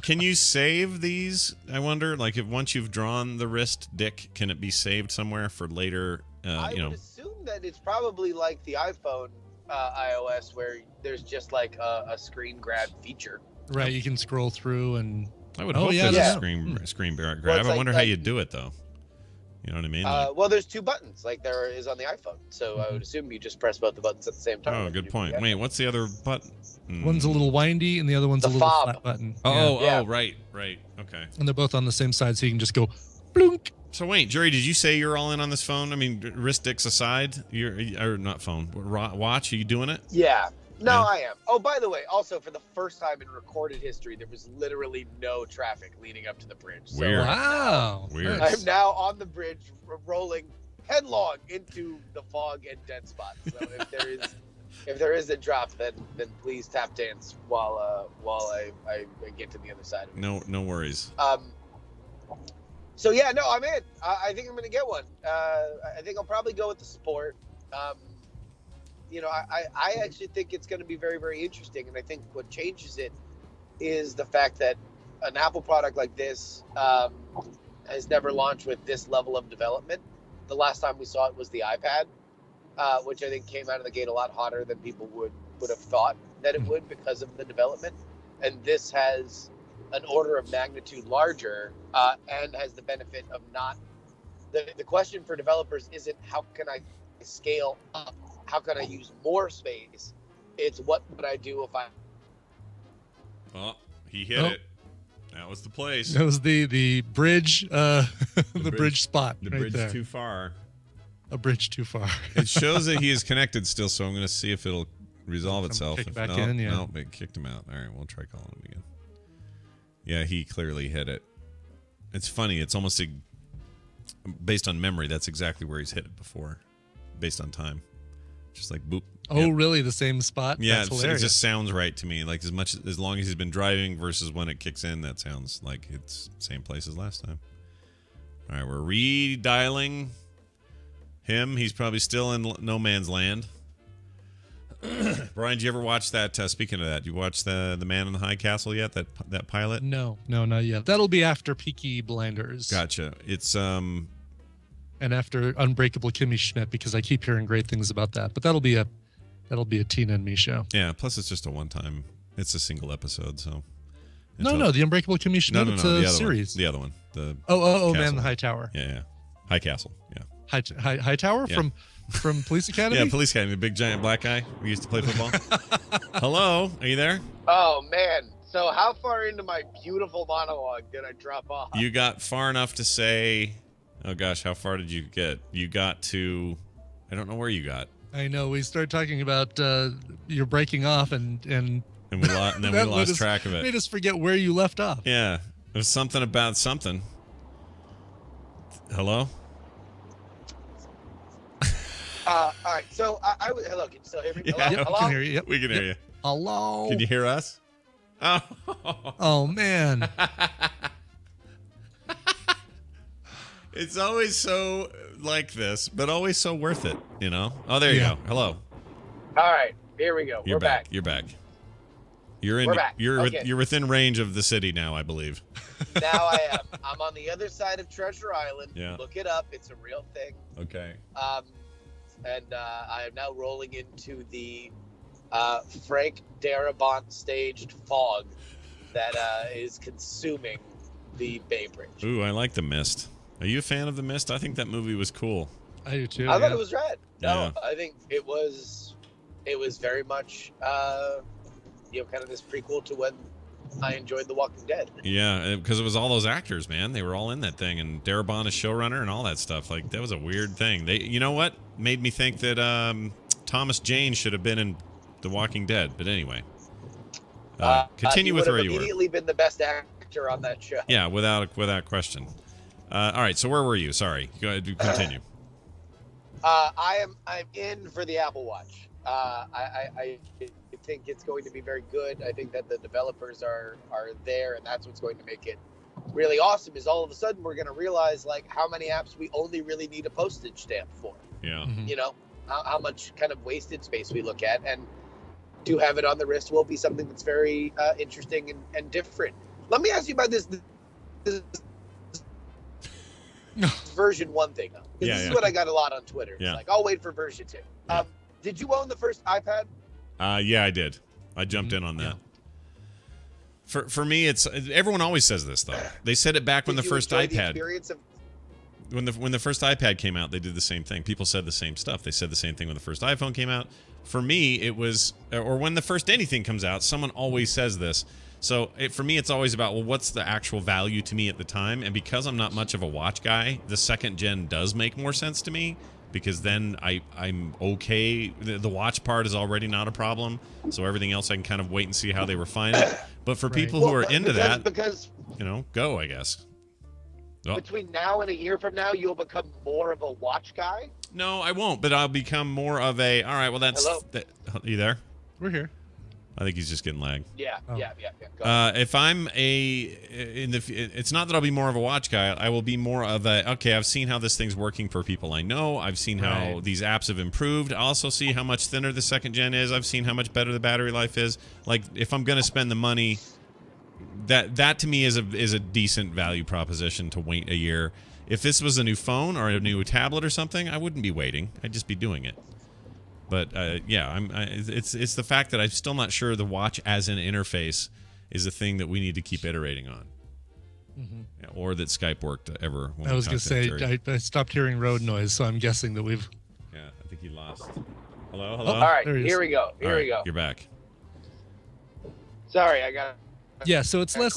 Can you save these? I wonder, like, if once you've drawn the wrist dick, can it be saved somewhere for later? I would assume that it's probably like the iPhone iOS, where there's just like a screen grab feature. Right, you can scroll through and. I would hope there's a screen grab. Well, I wonder how you do it though. You know what I mean? Well, there's two buttons, like there is on the iPhone. So I would assume you just press both the buttons at the same time. Oh, good point. Wait, what's the other button? One's a little windy and the other one's a little flat button. Oh, right. Okay. And they're both on the same side, so you can just go, blunk. So wait, Jerry, did you say you're all in on this phone? I mean, wrist dicks aside, or not phone, watch? Are you doing it? Yeah. No, Yeah. I am. Oh, by the way, also for the first time in recorded history, there was literally no traffic leading up to the bridge. So Weird. Wow. Weird. I'm now on the bridge, rolling headlong into the fog and dead spots. So if there is a drop, then please tap dance while I get to the other side of it. No worries. So yeah, no, I'm in. I think I'm gonna get one. I think I'll probably go with the sport. I actually think it's going to be very, very interesting. And I think what changes it is the fact that an Apple product like this has never launched with this level of development. The last time we saw it was the iPad, which I think came out of the gate a lot hotter than people would have thought that it would because of the development. And this has an order of magnitude larger and has the benefit of not... The question for developers isn't how can I scale up? How can I use more space? It's what would I do if I... Oh, he hit it. That was the place. That was the bridge, the bridge spot. The right bridge there. too far. A bridge too far. It shows that he is connected still, so I'm going to see if it'll resolve itself. Kick If back no, in, yeah. No, it kicked him out. All right, we'll try calling him again. Yeah, he clearly hit it. It's funny. It's almost based on memory. That's exactly where he's hit it before, based on time. Just like boop. Oh, Yep. really? The same spot? Yeah, That's it hilarious. just sounds right to me. Like as long as he's been driving versus when it kicks in, that sounds like it's same place as last time. All right, we're redialing him. He's probably still in no man's land. Brian, did you ever watch that? Speaking of that, you watch the Man in the High Castle yet? That pilot? No, not yet. That'll be after Peaky Blinders. Gotcha. It's and after Unbreakable Kimmy Schmidt, because I keep hearing great things about that. But that'll be a Tina and me show. Yeah. Plus, it's just a one-time. It's a single episode, so. No, the Unbreakable Kimmy Schmidt. No, It's the a other series. One. The other one. The Man in the High Tower. Yeah. High Castle. Yeah. High Tower Yeah. from Police Academy. Yeah, Police Academy. The big giant black guy who used to play football. Hello, are you there? Oh, man. So how far into my beautiful monologue did I drop off? You got far enough to say, oh gosh, how far did you get? You got to, I don't know where you got. I know. We started talking about you're breaking off, and then we lost track of it. Made us forget where you left off. Yeah, it was something about something. Hello? All right. So hello. Can you still hear me? Yeah, Hello? Yep, Hello? can hear you. Yep. We can hear you. Hello. Can you hear us? Oh, Oh man. It's always so like this, but always so worth it, you know? Oh, there you go. Hello. All right. Here we go. You're We're back. You're back. You're in. We're back. Okay. You're within range of the city now, I believe. Now I am. I'm on the other side of Treasure Island. Yeah. Look it up. It's a real thing. Okay. And I am now rolling into the Frank Darabont staged fog that is consuming the Bay Bridge. Ooh, I like The Mist. Are you a fan of The Mist? I think that movie was cool. I do too. I thought it was rad. No, Yeah. I think it was very much kind of this prequel to when I enjoyed The Walking Dead. Yeah, because it was all those actors, man. They were all in that thing, and Darabont is showrunner and all that stuff. Like, that was a weird thing. You know what? Made me think that Thomas Jane should have been in The Walking Dead. But anyway, continue with where you were. He would have immediately been the best actor on that show. Yeah, without question. All right, so where were you? Sorry, go ahead, continue. I'm in for the Apple Watch. I think it's going to be very good. I think that the developers are there, and that's what's going to make it really awesome. Is all of a sudden we're going to realize like how many apps we only really need a postage stamp for. Yeah. You know, how much kind of wasted space we look at, and to have it on the wrist will be something that's very interesting and different. Let me ask you about this version 1 thing, though. This is what I got a lot on Twitter. Yeah. It's like, I'll wait for version 2. Did you own the first iPad? Yeah, I did. I jumped in on that. For me, it's everyone always says this though. They said it back when the Did you first enjoy the iPad. experience of... when the first iPad came out, they did the same thing. People said the same stuff. They said the same thing when the first iPhone came out. For me, it was, or when the first anything comes out, someone always says this. So for me, it's always about, well, what's the actual value to me at the time? And because I'm not much of a watch guy, the second gen does make more sense to me, because then I'm okay. The watch part is already not a problem. So everything else I can kind of wait and see how they refine it. But for people who are into that, go, I guess. Oh. Between now and a year from now, you'll become more of a watch guy? No, I won't, but I'll become more of a, all right, well, that's... Hello? You there? We're here. I think he's just getting lag. Yeah. Go if I'm it's not that I'll be more of a watch guy. I will be more of a, okay, I've seen how this thing's working for people I know. I've seen how these apps have improved. I also see how much thinner the second gen is. I've seen how much better the battery life is. Like, if I'm going to spend the money... That to me is a decent value proposition to wait a year. If this was a new phone or a new tablet or something, I wouldn't be waiting. I'd just be doing it. But it's the fact that I'm still not sure the watch as an interface is a thing that we need to keep iterating on. Yeah, or that Skype worked ever. I was going to say, I stopped hearing road noise, so I'm guessing that we've... Yeah, I think he lost. Hello? All right, here we go. Here we go. You're back. Sorry, I got... Yeah, so it's less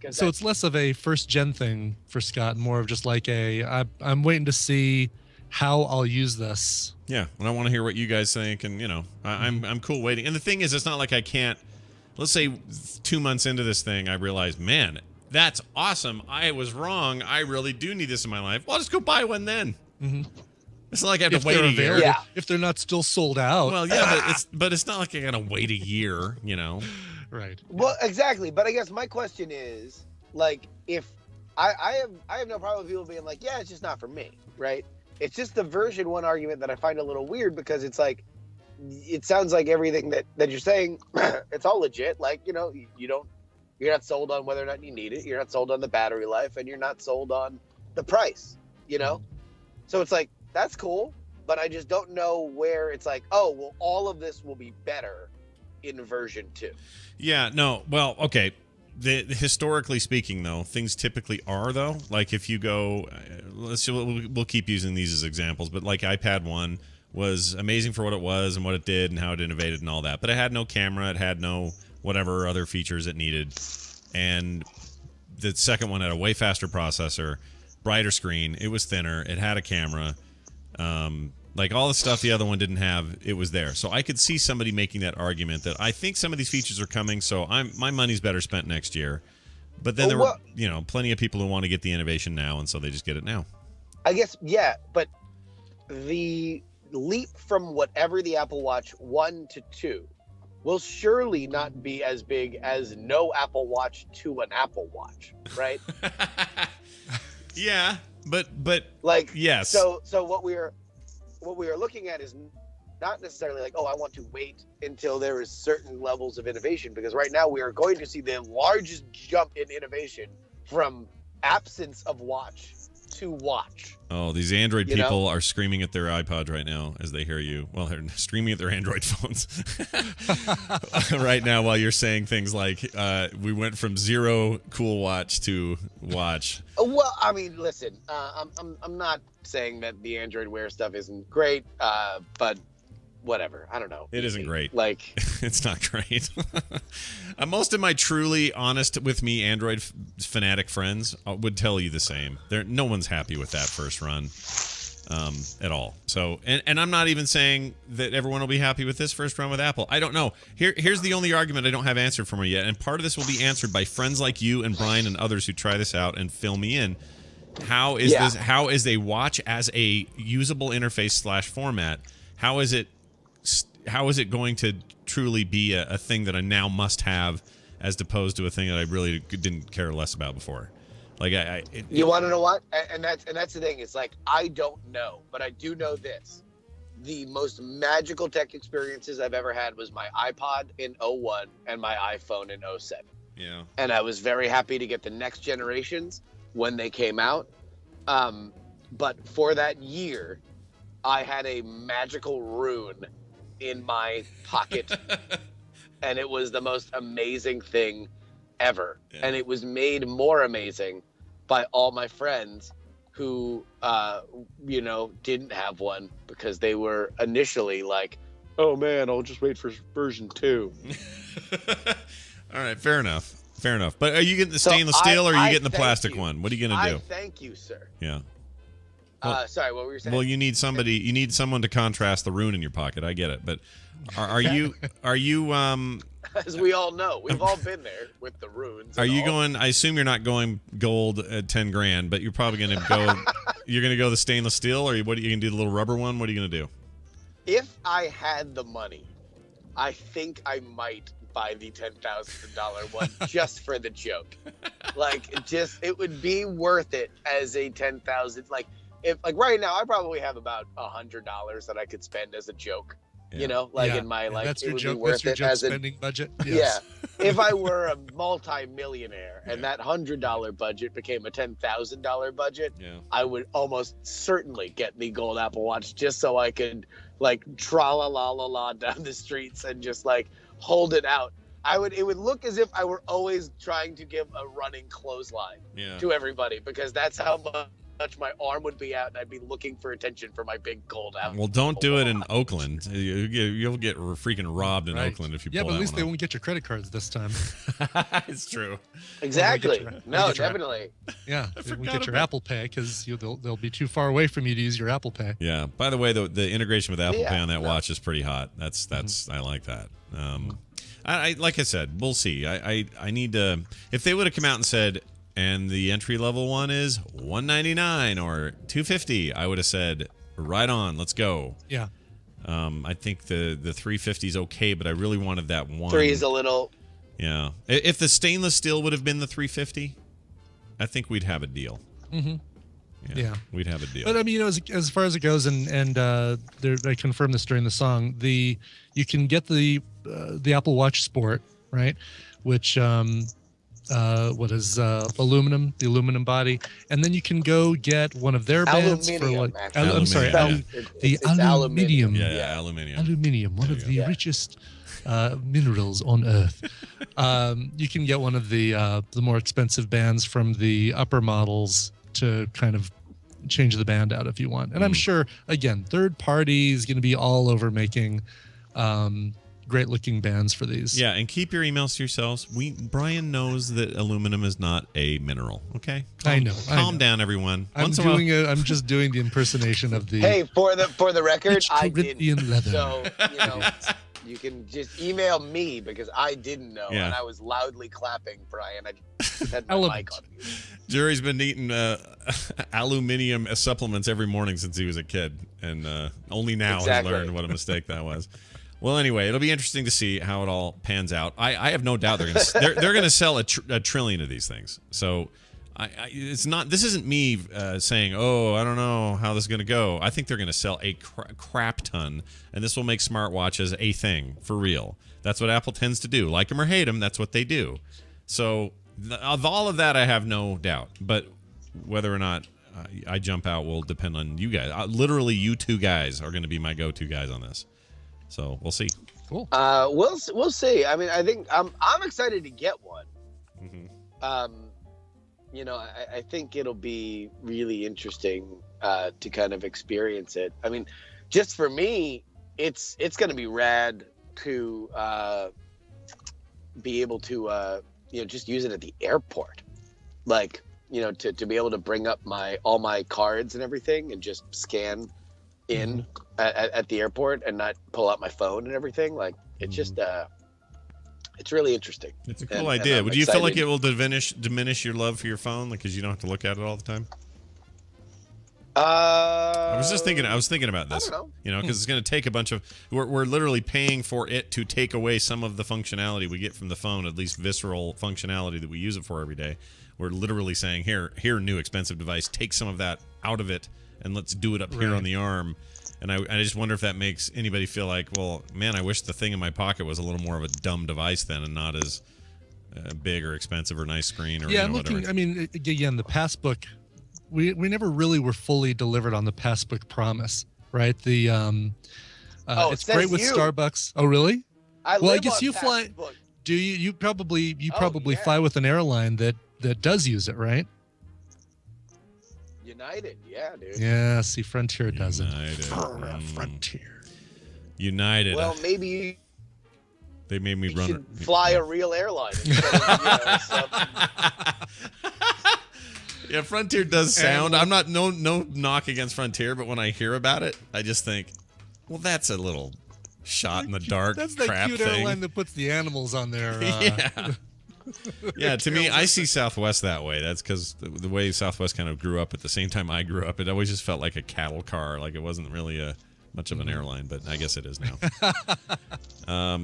it's less of a first gen thing for Scott, more of just like I'm waiting to see how I'll use this. Yeah, and I want to hear what you guys think, and I'm cool waiting. And the thing is, it's not like I can't. Let's say 2 months into this thing, I realized, man, that's awesome. I was wrong. I really do need this in my life. Well, I'll just go buy one then. Mm-hmm. It's not like I have to wait a year. If they're not still sold out. Well, yeah, but it's not like I gotta wait a year. Right. Well, exactly. But I guess my question is, like, if I have no problem with people being like, yeah, it's just not for me, right? It's just the version 1 argument that I find a little weird, because it's like, it sounds like everything that you're saying, it's all legit. Like, you're not sold on whether or not you need it. You're not sold on the battery life, and you're not sold on the price, So it's like, that's cool, but I just don't know where it's like, oh, well, all of this will be better in version 2. Yeah, no. Well, okay. Historically speaking, though, things typically are, though. Like, if you go, we'll keep using these as examples, but like iPad 1 was amazing for what it was and what it did and how it innovated and all that. But it had no camera. It had no whatever other features it needed. And the second one had a way faster processor, brighter screen. It was thinner. It had a camera. Like, all the stuff the other one didn't have, it was there. So I could see somebody making that argument that I think some of these features are coming, so my money's better spent next year. But then there were, plenty of people who want to get the innovation now, and so they just get it now. I guess, yeah, but the leap from whatever the Apple Watch 1 to 2 will surely not be as big as no Apple Watch to an Apple Watch, right? Yeah, but like, yes. So what we are looking at is not necessarily like, oh, I want to wait until there is certain levels of innovation, because right now we are going to see the largest jump in innovation from absence of watch to watch. Oh, these Android people are screaming at their iPods right now as they hear you. Well, they're screaming at their Android phones right now while you're saying things like, we went from 0 cool watch to watch. Well, I mean, listen, I'm not saying that the Android Wear stuff isn't great, but whatever. I don't know. It isn't great. Like, it's not great. Most of my truly honest with me Android fanatic friends would tell you the same. No one's happy with that first run at all. So, and I'm not even saying that everyone will be happy with this first run with Apple. I don't know. Here's the only argument I don't have answered for me yet, and part of this will be answered by friends like you and Brian and others who try this out and fill me in. How is this? How is a watch as a usable interface / format? How is it going to truly be a thing that I now must have, as opposed to a thing that I really didn't care less about before? Like, you want to know what? And that's the thing. It's like, I don't know, but I do know this: the most magical tech experiences I've ever had was my iPod in 01 and my iPhone in 07. Yeah. And I was very happy to get the next generations when they came out. But for that year, I had a magical rune in my pocket, and it was the most amazing thing ever. Yeah. And it was made more amazing by all my friends who, didn't have one because they were initially like, oh man, I'll just wait for version 2. All right, fair enough. But are you getting the stainless steel or are you getting the plastic one? What are you going to do? Thank you, sir. Yeah. Sorry, what were you saying? Well, you need someone to contrast the rune in your pocket. I get it. But are you as we all know, we've all been there with the runes. Are you going? I assume you're not going gold at 10 grand, but you're probably going to go. You're going to go the stainless steel, or what? Are you going to do the little rubber one? What are you going to do? If I had the money, I think I might buy the $10,000 one just for the joke. It would be worth it as a 10,000. If right now, I probably have about $100 that I could spend as a joke. In my that's it your would joke. be worth That's your it joke as spending budget. Yes. Yeah. If I were a multi-millionaire and that $100 budget became a $10,000 budget, I would almost certainly get the gold Apple Watch just so I could tra-la-la-la-la down the streets and just hold it out. It would look as if I were always trying to give a running clothesline to everybody, because that's how much my arm would be out and I'd be looking for attention for my big gold Apple. Well, don't do it in Oakland. You'll get freaking robbed in Oakland if you pull that one. Yeah, but at least they off. won't get your credit cards this time. It's true. Exactly. Definitely. Yeah, they won't get your Apple Pay because they'll be too far away from you to use your Apple Pay. Yeah. By the way, the integration with Apple Pay on that watch is pretty hot. That's I like that. I like I said, we'll see. I need to. If they would have come out and said, and the entry level one is $199 or $250, I would have said, right on, let's go. Yeah. I think the 350 is okay, but I really wanted that one. 3 is a little. Yeah. If the stainless steel would have been the 350, I think we'd have a deal. Mm-hmm. Yeah, we'd have a deal. But I mean, as far as it goes, and they confirmed this during the song. You can get the Apple Watch Sport, right? Which aluminum, the aluminum body, and then you can go get one of their bands for I'm sorry, the aluminium. Yeah, aluminium. Aluminium, one of the richest minerals on Earth. You can get one of the more expensive bands from the upper models to kind of change the band out if you want. And I'm sure, again, third party is going to be all over making great looking bands for these. Yeah, and keep your emails to yourselves. Brian knows that aluminum is not a mineral. Okay, I know. Calm down, everyone. I'm just doing the impersonation of the. Hey, for the record, I didn't. Leather. So you can just email me because I didn't know, and I was loudly clapping, Brian. I just had my mic on mute. Jerry's been eating aluminium supplements every morning since he was a kid, and only now has learned what a mistake that was. Well, anyway, it'll be interesting to see how it all pans out. I have no doubt they're gonna sell a trillion of these things. So it's not. This isn't me saying, "Oh, I don't know how this is gonna go." I think they're gonna sell a crap ton, and this will make smartwatches a thing for real. That's what Apple tends to do. Like them or hate them, that's what they do. So of all of that, I have no doubt. But whether or not I jump out will depend on you guys. Literally, you two guys are going to be my go-to guys on this. So we'll see. Cool. We'll see. I mean, I think I'm excited to get one. Mm-hmm. I think it'll be really interesting to kind of experience it. I mean, just for me, it's going to be rad to be able to just use it at the airport, to be able to bring up all my cards and everything and just scan in at the airport and not pull out my phone and everything. It's just it's really interesting. It's a cool idea. Would you feel like it will diminish your love for your phone because you don't have to look at it all the time? I was thinking about this. I don't know. Because it's going to take a bunch of. We're literally paying for it to take away some of the functionality we get from the phone, at least visceral functionality that we use it for every day. We're literally saying, here, new expensive device, take some of that out of it, and let's do it up here on the arm. And I just wonder if that makes anybody feel like, well, man, I wish the thing in my pocket was a little more of a dumb device then, and not as big or expensive or nice screen or I'm whatever. looking. I mean, again, the Passbook. We never really were fully delivered on the Passbook promise, right? The it's great with Starbucks. Oh, really? I guess you fly. Do you? You probably fly with an airline that does use it, right? United, yeah, dude. Yeah, see, Frontier doesn't. Frontier. United. Well, maybe they made me you run. should fly a real airline instead of, some... Yeah, Frontier does sound. I'm not no knock against Frontier, but when I hear about it, I just think, well, that's a little shot in the dark. That's that crap cute thing. airline that puts the animals on their. Yeah, to me, I see Southwest that way. That's because the way Southwest kind of grew up at the same time I grew up, it always just felt like a cattle car. Like it wasn't really much of an airline, but I guess it is now.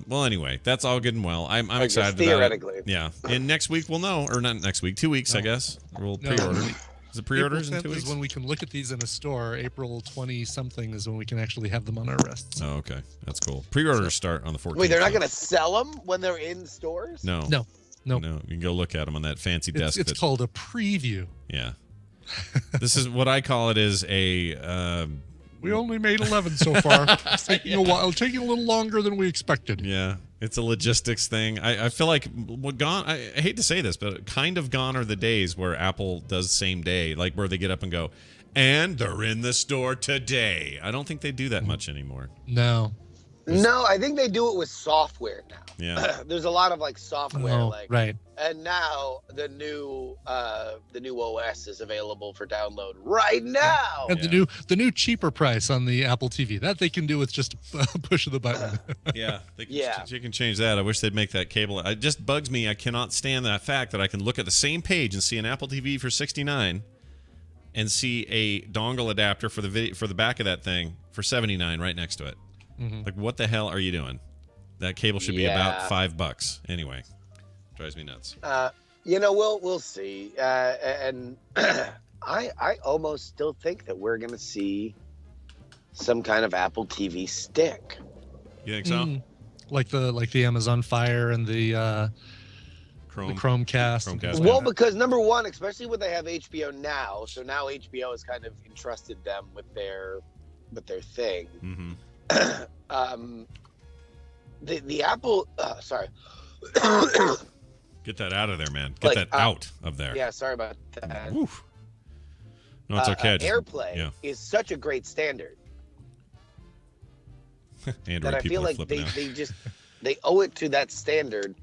Well, anyway, that's all good and well. I'm excited theoretically. about it. Yeah, and next week we'll know, or not next week, 2 weeks, I guess. We'll pre-order. Is it pre-orders in 2 April 10th weeks? is when we can look at these in a store. April 20-something is when we can actually have them on our wrists. Oh, okay, that's cool. Pre-orders start on the 14th. Wait, they're not going to sell them when they're in stores? No. No. You can go look at them on that fancy desk. It's called a preview. Yeah. This is what I call it is a. We only made 11 so far. It's taking a while, taking a little longer than we expected. Yeah, it's a logistics thing. I feel like I hate to say this, but kind of gone are the days where Apple does same day, like where they get up and go, and they're in the store today. I don't think they do that much anymore. No. No, I think they do it with software now. Yeah. There's a lot of like software, right. And now the new OS is available for download right now. And the new cheaper price on the Apple TV that they can do with just a push of the button. Yeah, you can change that. I wish they'd make that cable. It just bugs me. I cannot stand that fact that I can look at the same page and see an Apple TV for $69 and see a dongle adapter for the back of that thing for $79 right next to it. Mm-hmm. Like, what the hell are you doing? That cable should be about $5. Anyway, drives me nuts. We'll see. And I almost still think that we're gonna see some kind of Apple TV stick. You think so? Like the Amazon Fire and the Chromecast. Well, because number one, especially when they have HBO now, so now HBO has kind of entrusted them with their thing. Mm-hmm. The Apple, sorry. Get that out of there, man. Get that out of there. Yeah, sorry about that. Oof. No, it's okay. AirPlay is such a great standard Android that I feel like they owe it to that standard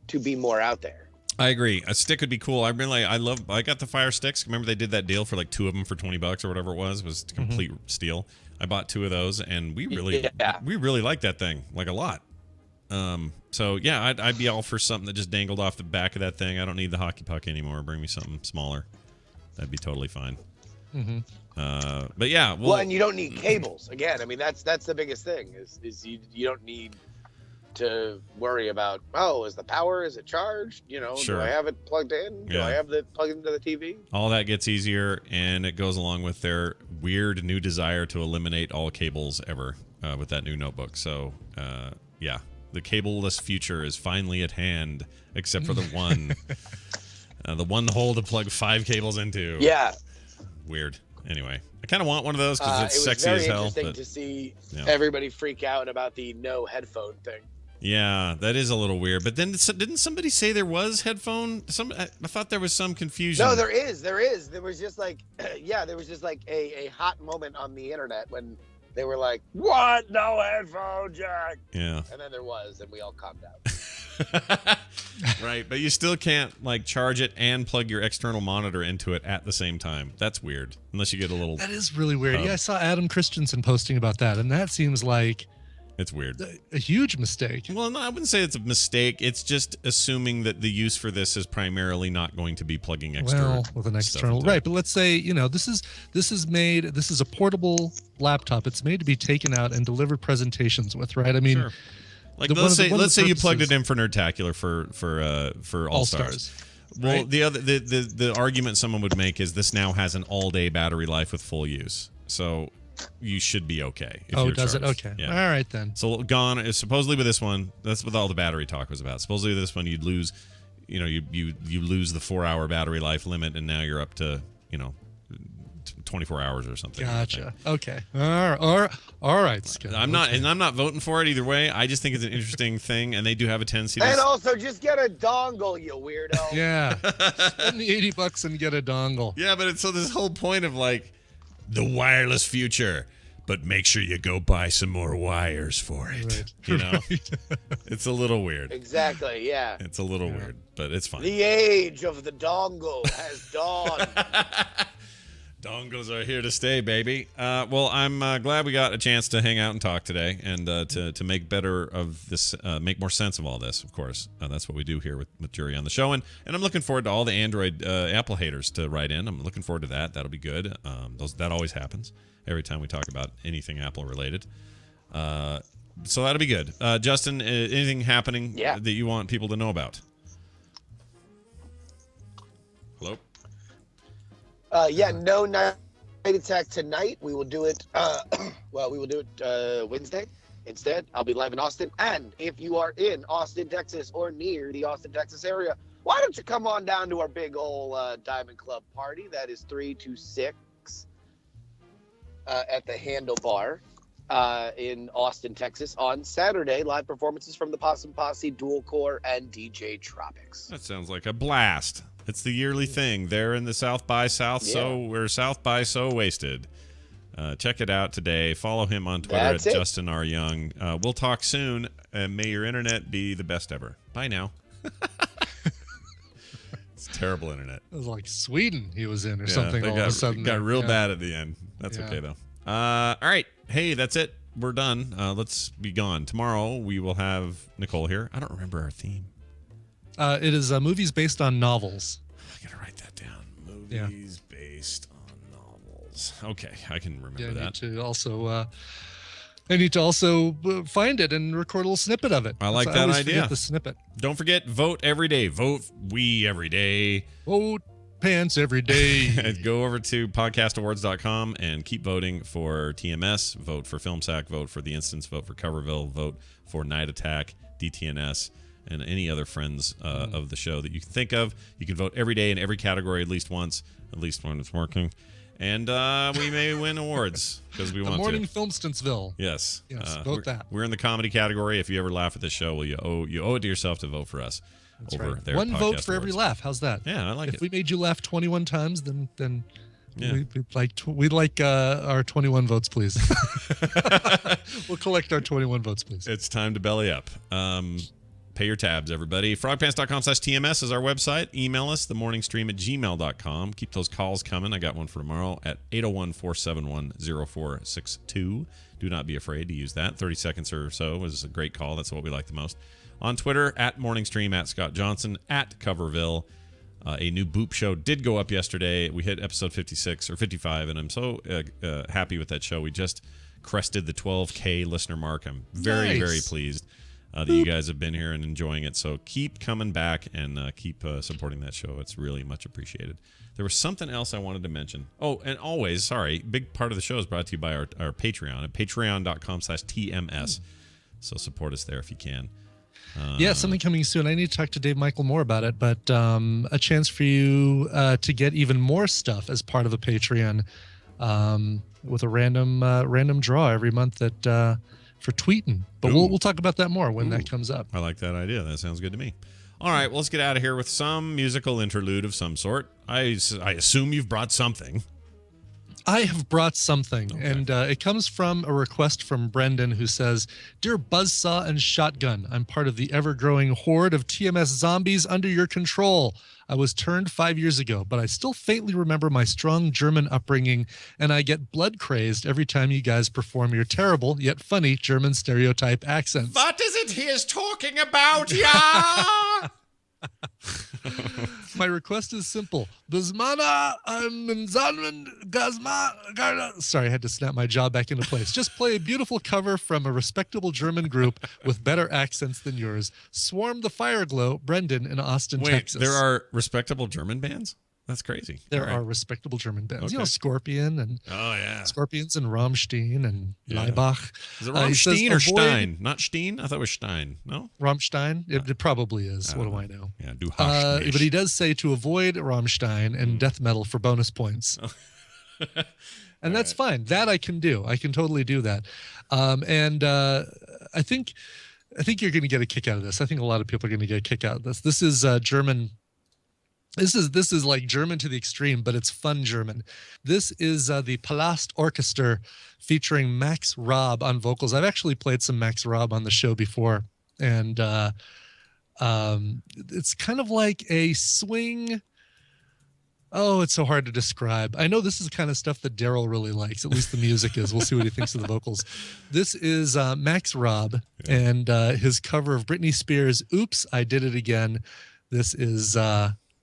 to be more out there. I agree. A stick would be cool. I got the Fire Sticks. Remember they did that deal for like 2 of them for $20 or whatever it was. It was complete steal. I bought 2 of those, and we really like that thing, like a lot. So yeah, I'd be all for something that just dangled off the back of that thing. I don't need the hockey puck anymore. Bring me something smaller. That'd be totally fine. Mm-hmm. But yeah, well, and you don't need cables. Again, I mean that's the biggest thing is you don't need to worry about, is it charged? Sure. Do I have it plugged in? Do I have it plugged into the TV? All that gets easier, and it goes along with their weird new desire to eliminate all cables ever with that new notebook. So, yeah, the cableless future is finally at hand, except for the one hole to plug 5 cables into. Yeah. Weird. Anyway, I kind of want one of those because it's sexy as hell. It was very interesting to see everybody freak out about the no headphone thing. Yeah, that is a little weird. But then didn't somebody say there was headphone? I thought there was some confusion. No, there is. There was just like, a hot moment on the internet when they were like, "What? No headphone jack?" Yeah. And then there was, and we all calmed down. Right, but you still can't charge it and plug your external monitor into it at the same time. That's weird. Unless you get a little. That is really weird. Yeah, I saw Adam Christensen posting about that, and that seems like. It's weird. A huge mistake. Well, no, I wouldn't say it's a mistake. It's just assuming that the use for this is primarily not going to be plugging external. With an external, right? But let's say this is a portable laptop. It's made to be taken out and delivered presentations with, right? I mean, sure. Let's say you plugged it in for Nerdtacular for All Stars. Well, right? The argument someone would make is this now has an all-day battery life with full use. So you should be okay. Does it? Okay. Yeah. All right, then. So gone. Supposedly with this one, that's what all the battery talk was about. Supposedly with this one, you'd lose, you lose the 4-hour battery life limit, and now you're up to, 24 hours or something. Gotcha. Okay. All right, Scott. I'm not voting for it either way. I just think it's an interesting thing, and they do have a tendency. And also, just get a dongle, you weirdo. Yeah. Spend the $80 and get a dongle. Yeah, but so this whole point of like the wireless future, but make sure you go buy some more wires for it. Right. You know, it's a little weird. Exactly. Yeah. It's a little weird, but it's fine. The age of the dongle has dawned. Dongles are here to stay, baby. Well, I'm glad we got a chance to hang out and talk today, and to make better of this, make more sense of all this. Of course, that's what we do here with Jury on the show, and I'm looking forward to all the Android Apple haters to write in. I'm looking forward to that. That'll be good. That always happens every time we talk about anything Apple related. So that'll be good. Justin, anything happening that you want people to know about? Hello? No night attack tonight. We will do it. We will do it Wednesday instead. I'll be live in Austin. And if you are in Austin, Texas, or near the Austin, Texas area, why don't you come on down to our big old Diamond Club party? That is 3 to 6 at the Handlebar in Austin, Texas on Saturday. Live performances from the Possum Posse, Dual Core, and DJ Tropics. That sounds like a blast. It's the yearly thing. They're in the South by South, so we're South by So Wasted. Check it out today. Follow him on Twitter at Justin R. Young. We'll talk soon, and may your internet be the best ever. Bye now. It's terrible internet. It was like Sweden he was in or something all of a sudden. It got real bad at the end. That's okay, though. All right. Hey, that's it. We're done. Let's be gone. Tomorrow, we will have Nicole here. I don't remember our theme. It is movies based on novels. I gotta write that down. Movies based on novels. Okay, I can remember that. I need to also find it and record a little snippet of it. I like that idea. Forget the snippet. Don't forget, vote every day. Vote we every day. Vote pants every day. Go over to podcastawards.com and keep voting for TMS. Vote for FilmSack. Vote for The Instance. Vote for Coverville. Vote for Night Attack, DTNS, and any other friends of the show that you can think of. You can vote every day in every category at least once, at least when it's working. And we may win awards because we want to. The Morning Filmstanceville. Yes. Vote that. We're in the comedy category. If you ever laugh at this show, well, you owe it to yourself to vote for us. That's over right. there. One vote for every laugh. How's that? Yeah, I like it. If we made you laugh 21 times, then we'd like our 21 votes, please. We'll collect our 21 votes, please. It's time to belly up. Pay your tabs, everybody. Frogpants.com/TMS is our website. Email us, themorningstream@gmail.com. Keep those calls coming. I got one for tomorrow at 801-471-0462. Do not be afraid to use that. 30 seconds or so is a great call. That's what we like the most. On Twitter, at Morningstream, at Scott Johnson, at Coverville. A new Boop show did go up yesterday. We hit episode 56 or 55, and I'm so happy with that show. We just crested the 12K listener mark. I'm very, very pleased that you guys have been here and enjoying it. So keep coming back and keep supporting that show. It's really much appreciated. There was something else I wanted to mention. Oh, and always, sorry, big part of the show is brought to you by our Patreon at patreon.com/TMS. So support us there if you can. Something coming soon. I need to talk to Dave Michael more about it, but a chance for you to get even more stuff as part of a Patreon with a random draw every month that for tweeting. But we'll talk about that more when that comes up. I like that idea. That sounds good to me. All right, well, let's get out of here with some musical interlude of some sort. I assume you've brought something. I have brought something, and it comes from a request from Brendan, who says, "Dear Buzzsaw and Shotgun, I'm part of the ever-growing horde of TMS zombies under your control. I was turned 5 years ago, but I still faintly remember my strong German upbringing, and I get blood-crazed every time you guys perform your terrible, yet funny German stereotype accents." What is it he is talking about, yeah? My request is simple. Sorry, I had to snap my jaw back into place. Just play a beautiful cover from a respectable German group with better accents than yours. Swarm the Fireglow, Brendan in Austin, Texas. There are respectable German bands? That's crazy. There are respectable German bands. Okay. You know, Scorpion and Scorpions and Rammstein and Leibach. Is it Rammstein or Stein? Not Steen? I thought it was Stein. No? Rammstein? It probably is. What do I know? Yeah, du but he does say to avoid Rammstein and death metal for bonus points. And that's fine. That I can do. I can totally do that. I think you're going to get a kick out of this. I think a lot of people are going to get a kick out of this. This is German. This is like German to the extreme, but it's fun German. This is the Palast Orchester featuring Max Robb on vocals. I've actually played some Max Robb on the show before, and it's kind of like a swing. Oh, it's so hard to describe. I know this is the kind of stuff that Daryl really likes. At least the music is. We'll see what he thinks of the vocals. This is Max Robb and his cover of Britney Spears' "Oops, I Did It Again." This is.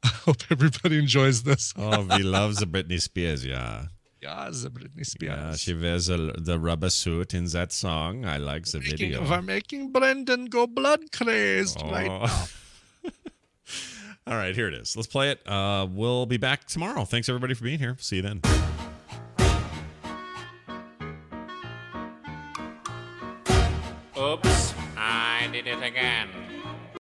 I hope everybody enjoys this. Oh, he loves the Britney Spears, yeah. Yeah, the Britney Spears. Yeah, she wears the rubber suit in that song. I like the video. We're making Brendan go blood crazed right now. All right, here it is. Let's play it. We'll be back tomorrow. Thanks, everybody, for being here. See you then.